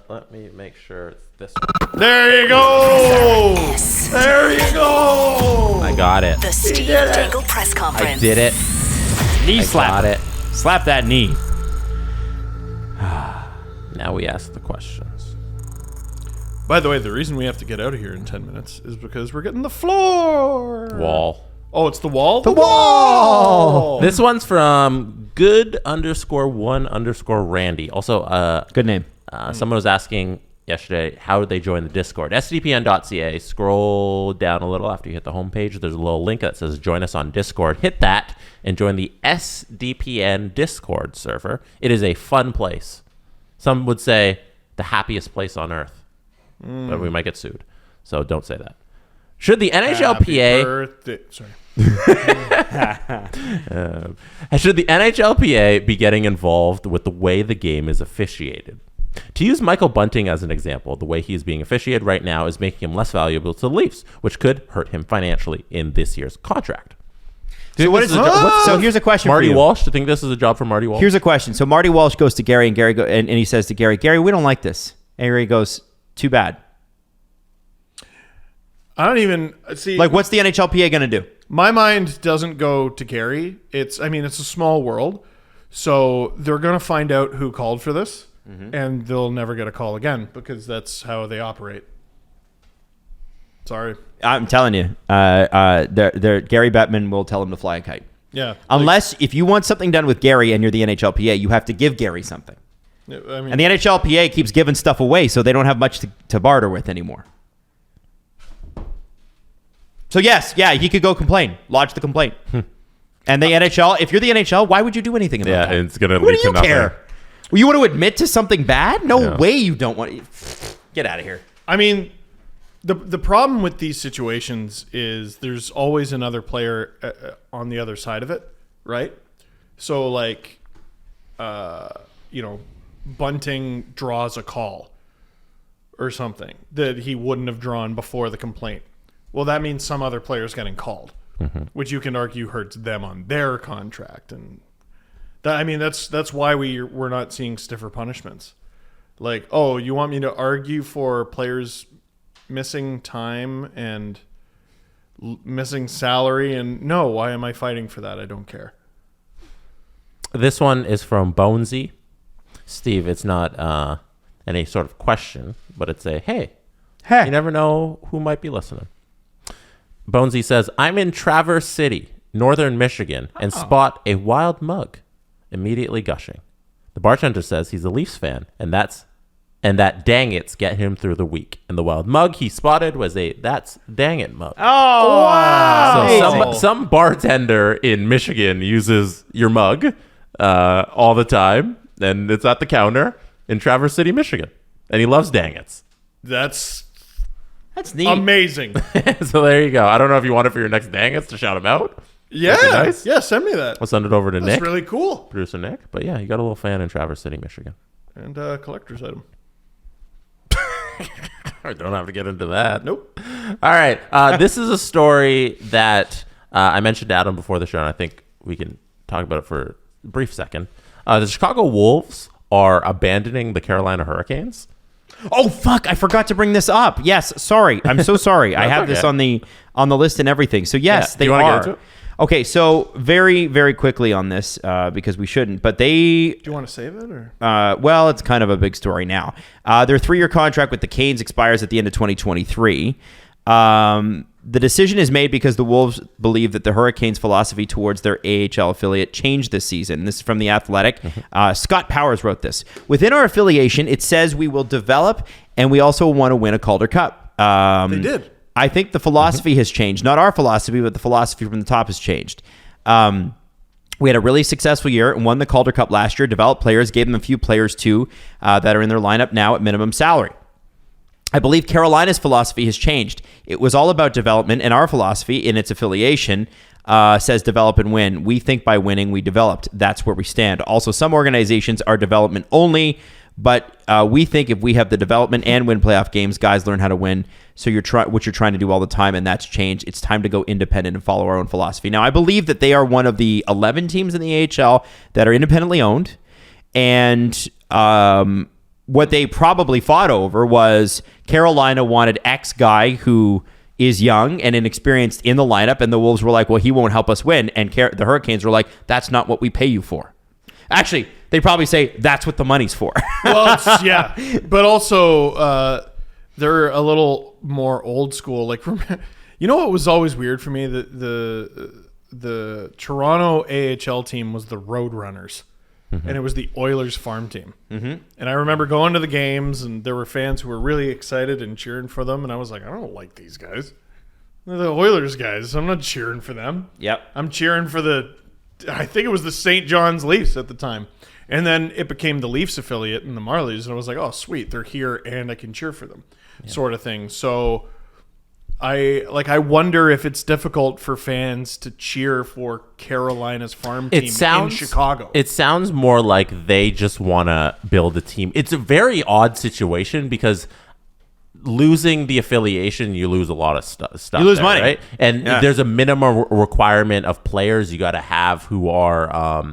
Let me make sure it's this one. There you go. There you go. I got it. The Steve Dangle Press I Conference. did it. Knee I slap. got it. Slap that knee. Now we ask the questions. By the way, the reason we have to get out of here in 10 minutes is because we're getting the floor. Wall. Oh, it's the wall? The wall. This one's from good_1_Randy. Also, Good name. someone was asking yesterday, how did they join the Discord? sdpn.ca. Scroll down a little after you hit the homepage. There's a little link that says join us on Discord. Hit that and join the SDPN Discord server. It is a fun place. Some would say the happiest place on earth. But we might get sued. So don't say that. Should the Happy NHLPA... birthday. Sorry. Should the NHLPA be getting involved with the way the game is officiated? To use Michael Bunting as an example, the way he is being officiated right now is making him less valuable to the Leafs, which could hurt him financially in this year's contract. So, so here's a question Marty for you. Walsh? Do you think this is a job for Marty Walsh? Here's a question. So Marty Walsh goes to Gary, and Gary and he says to Gary, we don't like this. And Gary goes, too bad. I don't even see. Like, what's the NHLPA going to do? My mind doesn't go to Gary. It's a small world. So they're going to find out who called for this, and they'll never get a call again because that's how they operate. Sorry. I'm telling you, Gary Bettman will tell him to fly a kite. Yeah. Unless, if you want something done with Gary and you're the NHLPA, you have to give Gary something. I mean, And the NHLPA keeps giving stuff away, so they don't have much to barter with anymore. So yes, he could go complain, lodge the complaint. And the NHL, if you're the NHL, why would you do anything about that? it's going to What lead do to you nothing. care? Well, you want to admit to something bad? No Yeah. way you don't want to. Get out of here. I mean, the problem with these situations is there's always another player on the other side of it, right? So, like, Bunting draws a call or something that he wouldn't have drawn before the complaint. Well, that means some other player's getting called, which you can argue hurts them on their contract, and that's why we're not seeing stiffer punishments. Like, oh, you want me to argue for players missing time and missing salary. And no, why am I fighting for that? I don't care. This one is from Bonesy. Steve, it's not any sort of question, but it's a, hey, you never know who might be listening. Bonesy says, I'm in Traverse City, northern Michigan, and spot a wild mug immediately gushing. The bartender says he's a Leafs fan, and that dang it's get him through the week. And the wild mug he spotted was a that's dang it mug. Oh, wow. So some bartender in Michigan uses your mug all the time, and it's at the counter in Traverse City, Michigan. And he loves dang it's. That's neat. amazing. So there you go. I don't know if you want it for your next dang it's to shout him out. Yeah. Nice. Yeah, send me that. I'll send it over to Nick. That's really cool. Producer Nick. But yeah, you got a little fan in Traverse City, Michigan. And collector's item. I don't have to get into that. Nope. All right. This is a story that I mentioned to Adam before the show, and I think we can talk about it for a brief second. The Chicago Wolves are abandoning the Carolina Hurricanes. Oh, fuck. I forgot to bring this up. Yes. Sorry. I'm so sorry. I have this on the list and everything. So, yes, Do they you wanna get are. into it? Okay. So, very, very quickly on this, because we shouldn't. But they... Do you want to save it? Or? Well, it's kind of a big story now. Their 3-year contract with the Canes expires at the end of 2023. The decision is made because the Wolves believe that the Hurricanes' philosophy towards their AHL affiliate changed this season. This is from The Athletic. Scott Powers wrote this. Within our affiliation, it says we will develop and we also want to win a Calder Cup. They did. I think the philosophy has changed. Not our philosophy, but the philosophy from the top has changed. We had a really successful year and won the Calder Cup last year, developed players, gave them a few players too that are in their lineup now at minimum salary. I believe Carolina's philosophy has changed. It was all about development, and our philosophy in its affiliation says develop and win. We think by winning, we developed. That's where we stand. Also, some organizations are development only, but we think if we have the development and win playoff games, guys learn how to win. So what you're trying to do all the time, and that's changed. It's time to go independent and follow our own philosophy. Now, I believe that they are one of the 11 teams in the AHL that are independently owned, and what they probably fought over was Carolina wanted X guy who is young and inexperienced in the lineup, and the Wolves were like, well, he won't help us win. And the Hurricanes were like, that's not what we pay you for. Actually, they probably say that's what the money's for. Well, yeah. But also, they're a little more old school. Like, you know what was always weird for me? The Toronto AHL team was the Roadrunners. Mm-hmm. And it was the Oilers farm team. Mm-hmm. And I remember going to the games, and there were fans who were really excited and cheering for them. And I was like, I don't like these guys. They're the Oilers guys. I'm not cheering for them. Yep. I'm cheering for I think it was the St. John's Leafs at the time. And then it became the Leafs affiliate and the Marlies. And I was like, oh, sweet. They're here and I can cheer for them, sort of thing. So I wonder if it's difficult for fans to cheer for Carolina's farm team in Chicago. It sounds more like they just want to build a team. It's a very odd situation because losing the affiliation, you lose a lot of stuff. You lose money, right? And there's a minimum requirement of players you got to have who are.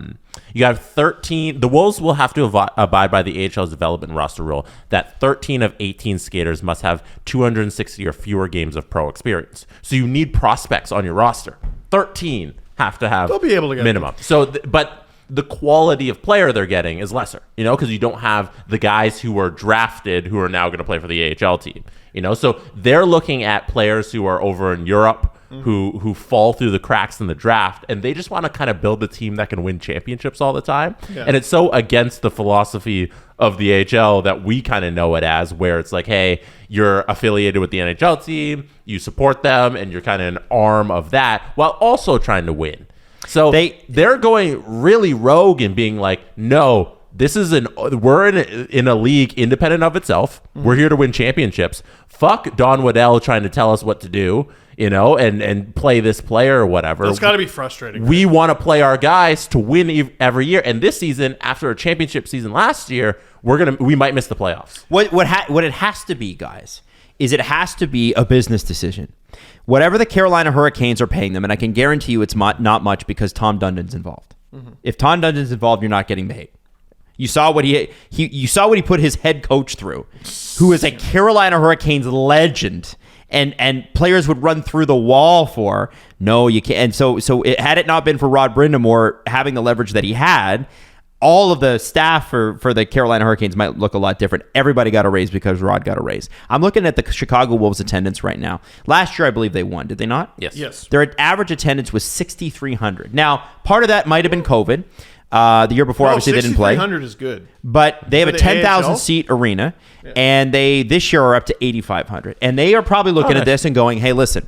You have 13. The Wolves will have to abide by the AHL's development roster rule that 13 of 18 skaters must have 260 or fewer games of pro experience. So you need prospects on your roster. 13 have to have. They'll be able to get minimum. So, but the quality of player they're getting is lesser, because you don't have the guys who were drafted who are now going to play for the AHL team, So they're looking at players who are over in Europe, who fall through the cracks in the draft, and they just want to kind of build a team that can win championships all the time. Yeah. And it's so against the philosophy of the AHL that we kind of know it as, where it's like, hey, you're affiliated with the NHL team, you support them, and you're kind of an arm of that while also trying to win. So they're going really rogue and being like, no, this is we're in a league independent of itself. We're here to win championships. Fuck Don Waddell trying to tell us what to do, and play this player or whatever. It's got to be frustrating. We want to play our guys to win every year. And this season, after a championship season last year, we might miss the playoffs. What it has to be, guys, is it has to be a business decision. Whatever the Carolina Hurricanes are paying them, and I can guarantee you it's not much because Tom Dundon's involved. Mm-hmm. If Tom Dundon's involved, you're not getting paid. You saw what he put his head coach through, who is a Carolina Hurricanes legend, and players would run through the wall for. No, you can't. And so had it not been for Rod Brindamore having the leverage that he had, all of the staff for the Carolina Hurricanes might look a lot different. Everybody got a raise because Rod got a raise. I'm looking at the Chicago Wolves attendance right now. Last year, I believe they won. Did they not? Yes. Their average attendance was 6,300. Now, part of that might have been COVID. The year before, obviously, they didn't play. 6,300 is good. But they have For a the 10,000 AHL? seat arena, and they this year are up to 8,500. And they are probably looking at this and going, hey, listen,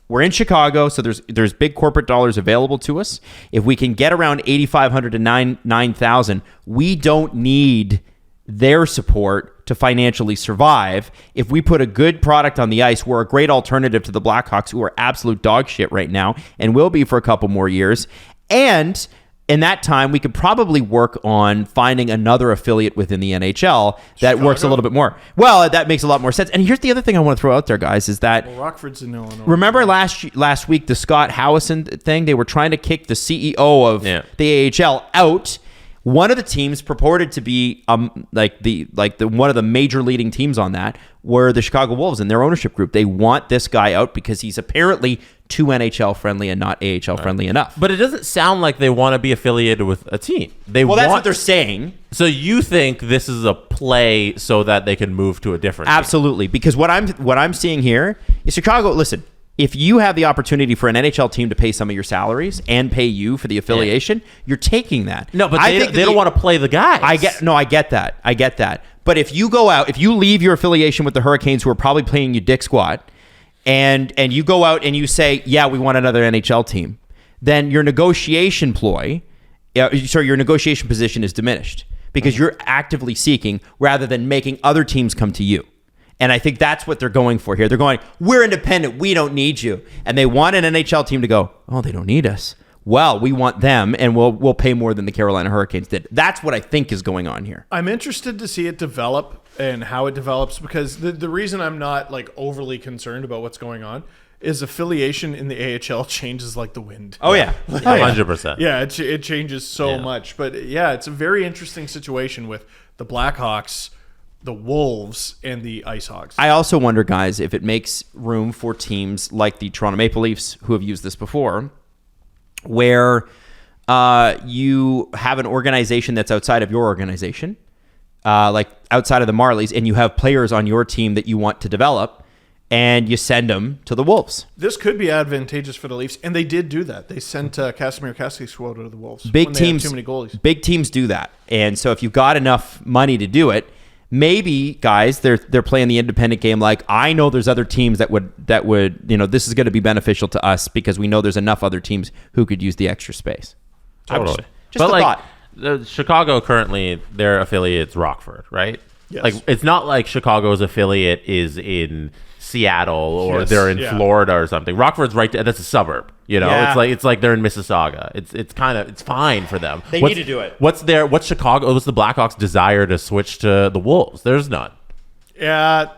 we're in Chicago, so there's big corporate dollars available to us. If we can get around 8,500 to 9,000, we don't need their support to financially survive. If we put a good product on the ice, we're a great alternative to the Blackhawks, who are absolute dog shit right now and will be for a couple more years. And in that time, we could probably work on finding another affiliate within the NHL that works a little bit more. Well, that makes a lot more sense. And here's the other thing I want to throw out there, guys, is that Rockford's in Illinois. remember last week the Scott Howison thing? They were trying to kick the CEO of the AHL out. One of the teams purported to be one of the major leading teams on that were the Chicago Wolves and their ownership group. They want this guy out because he's apparently too NHL friendly and not AHL friendly enough. But it doesn't sound like they want to be affiliated with a team. That's what they're saying. So you think this is a play so that they can move to a different team? Absolutely, because what I'm seeing here is Chicago. Listen, if you have the opportunity for an NHL team to pay some of your salaries and pay you for the affiliation, you're taking that. No, but they don't want to play the guys. I get that. But if you go out, if you leave your affiliation with the Hurricanes, who are probably paying you dick squat, and you go out and you say, yeah, we want another NHL team, then your negotiation position is diminished because you're actively seeking rather than making other teams come to you. And I think that's what they're going for here. They're going, we're independent. We don't need you. And they want an NHL team to go, oh, they don't need us. Well, we want them, and we'll pay more than the Carolina Hurricanes did. That's what I think is going on here. I'm interested to see it develop and how it develops, because the reason I'm not like overly concerned about what's going on is affiliation in the AHL changes like the wind. Oh, yeah. 100%. Yeah, it changes so much. But yeah, it's a very interesting situation with the Blackhawks, the Wolves, and the Ice Hogs. I also wonder, guys, if it makes room for teams like the Toronto Maple Leafs, who have used this before, where you have an organization that's outside of your organization, like outside of the Marlies, and you have players on your team that you want to develop, and you send them to the Wolves. This could be advantageous for the Leafs, and they did do that. They sent Casimir Kaskisuo to the Wolves. Big when they teams, had too many goalies. Big teams do that, and so if you've got enough money to do it, maybe guys, they're playing the independent game. Like, I know there's other teams that would this is going to be beneficial to us because we know there's enough other teams who could use the extra space. Totally. Just but a like thought. the Chicago currently, their affiliate's Rockford, right? Yes. Like, it's not like Chicago's affiliate is in Seattle or Yes, they're in yeah. Florida or something. Rockford's right there. That's a suburb. You know, Yeah. it's like they're in Mississauga. It's fine for them. They need to do it. What's the Blackhawks' desire to switch to the Wolves? There's none. Yeah,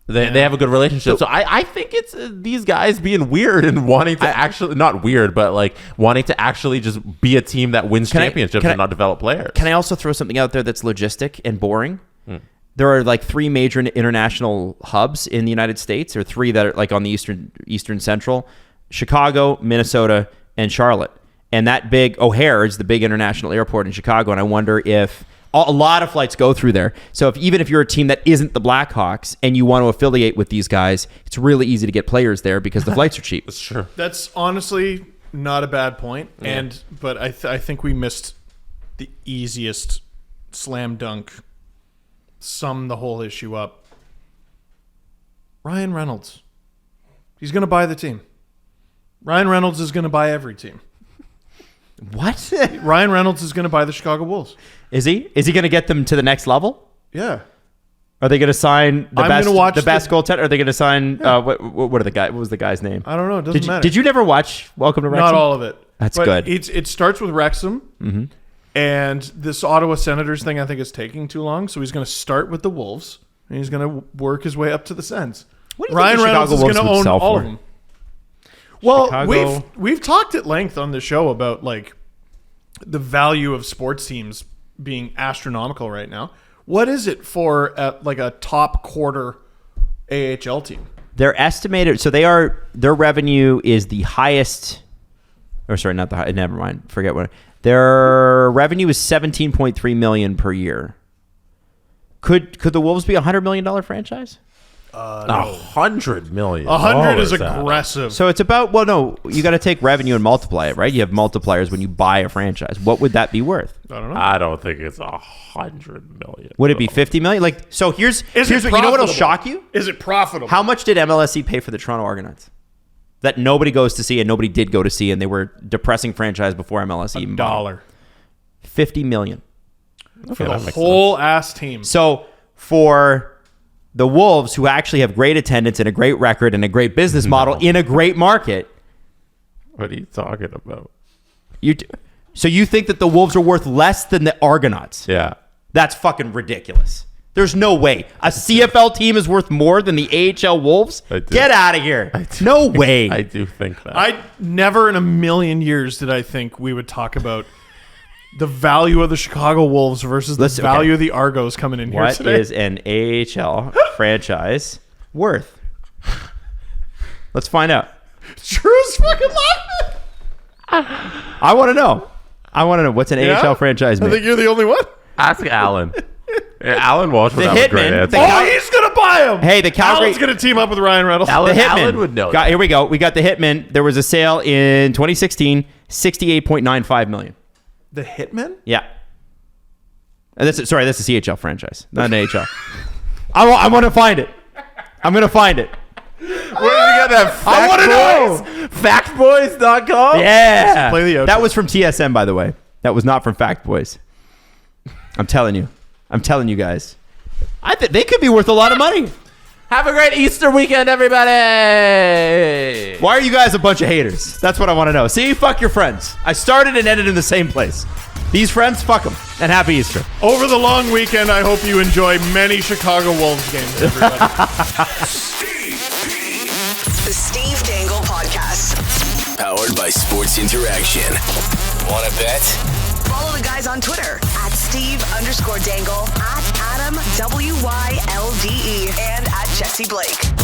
They have a good relationship. So I think it's these guys being weird and wanting to actually, not weird, but like wanting to actually just be a team that wins championships and not develop players. Can I also throw something out there that's logistic and boring? There are like 3 major international hubs in the United States, or 3 that are like on the eastern central: Chicago, Minnesota, and Charlotte. And that big O'Hare is the big international airport in Chicago. And I wonder if a lot of flights go through there. So even if you're a team that isn't the Blackhawks and you want to affiliate with these guys, it's really easy to get players there because the flights are cheap. That's true. that's honestly not a bad point. Yeah. But I think we missed the easiest slam dunk, sum the whole issue up. Ryan Reynolds. He's going to buy the team. Ryan Reynolds is going to buy every team. What? Ryan Reynolds is going to buy the Chicago Wolves. Is he? Is he going to get them to the next level? Yeah. Are they going to sign the I'm best gonna watch the best the- goaltender? Are they going to sign what was the guy's name? I don't know. It doesn't matter. Did you never watch Welcome to Wrexham? Not all of it. That's But good. It starts with Wrexham, and this Ottawa Senators thing I think is taking too long. So he's going to start with the Wolves, and he's going to work his way up to the Sens. What do you Ryan think the Reynolds is Chicago going to Wolves would own sell all for? of them. Well, Chicago- we've talked at length on the show about like the value of sports teams being astronomical right now. What is it for like a top quarter AHL team? They're estimated. So their revenue is the highest. Or sorry, not the high. Never mind. Forget what. Their revenue is $17.3 million per year. Could the Wolves be $100 million franchise? $100 million. 100 is aggressive. So it's about, you got to take revenue and multiply it, right? You have multipliers when you buy a franchise. What would that be worth? I don't know. I don't think it's $100 million. Would it be $50 million? Like, so here's what, you know what'll shock you? Is it profitable? How much did MLSE pay for the Toronto Argonauts? That nobody goes to see and nobody did go to see, and they were a depressing franchise before MLSE even bought them. $1. $50 million. For the whole ass team. So for the Wolves, who actually have great attendance and a great record and a great business model in a great market. What are you talking about? So you think that the Wolves are worth less than the Argonauts? Yeah. That's fucking ridiculous. There's no way. A CFL team is worth more than the AHL Wolves? Get out of here. No way. I do think that. I never in a million years did I think we would talk about the value of the Chicago Wolves versus the value of the Argos coming in here today. What is an AHL franchise worth? Let's find out. Drew's fucking laughing. I want to know. What's an AHL franchise I make? think you're the only one. Ask Alan. Alan Walsh would have a great answer. He's going to buy him. Hey, the Calgary... Alan's going to team up with Ryan Reynolds. Alan would know. Here we go. We got the Hitman. There was a sale in 2016, $68.95 million. The Hitman? Yeah. And that's a CHL franchise, not an AHL. I want to find it. I'm going to find it. Where did you get that? I want to know. Factboys.com? Yeah. Play the outro. That was from TSM, by the way. That was not from Fact Boys. I'm telling you guys. I think they could be worth a lot of money. Have a great Easter weekend, everybody. Why are you guys a bunch of haters? That's what I want to know. See, fuck your friends. I started and ended in the same place. These friends, fuck them. And happy Easter. Over the long weekend, I hope you enjoy many Chicago Wolves games, everybody. The Steve Dangle Podcast. Powered by Sports Interaction. Want to bet? Follow the guys on Twitter at Steve_Dangle, at Adam WYLDE, and at Jesse Blake.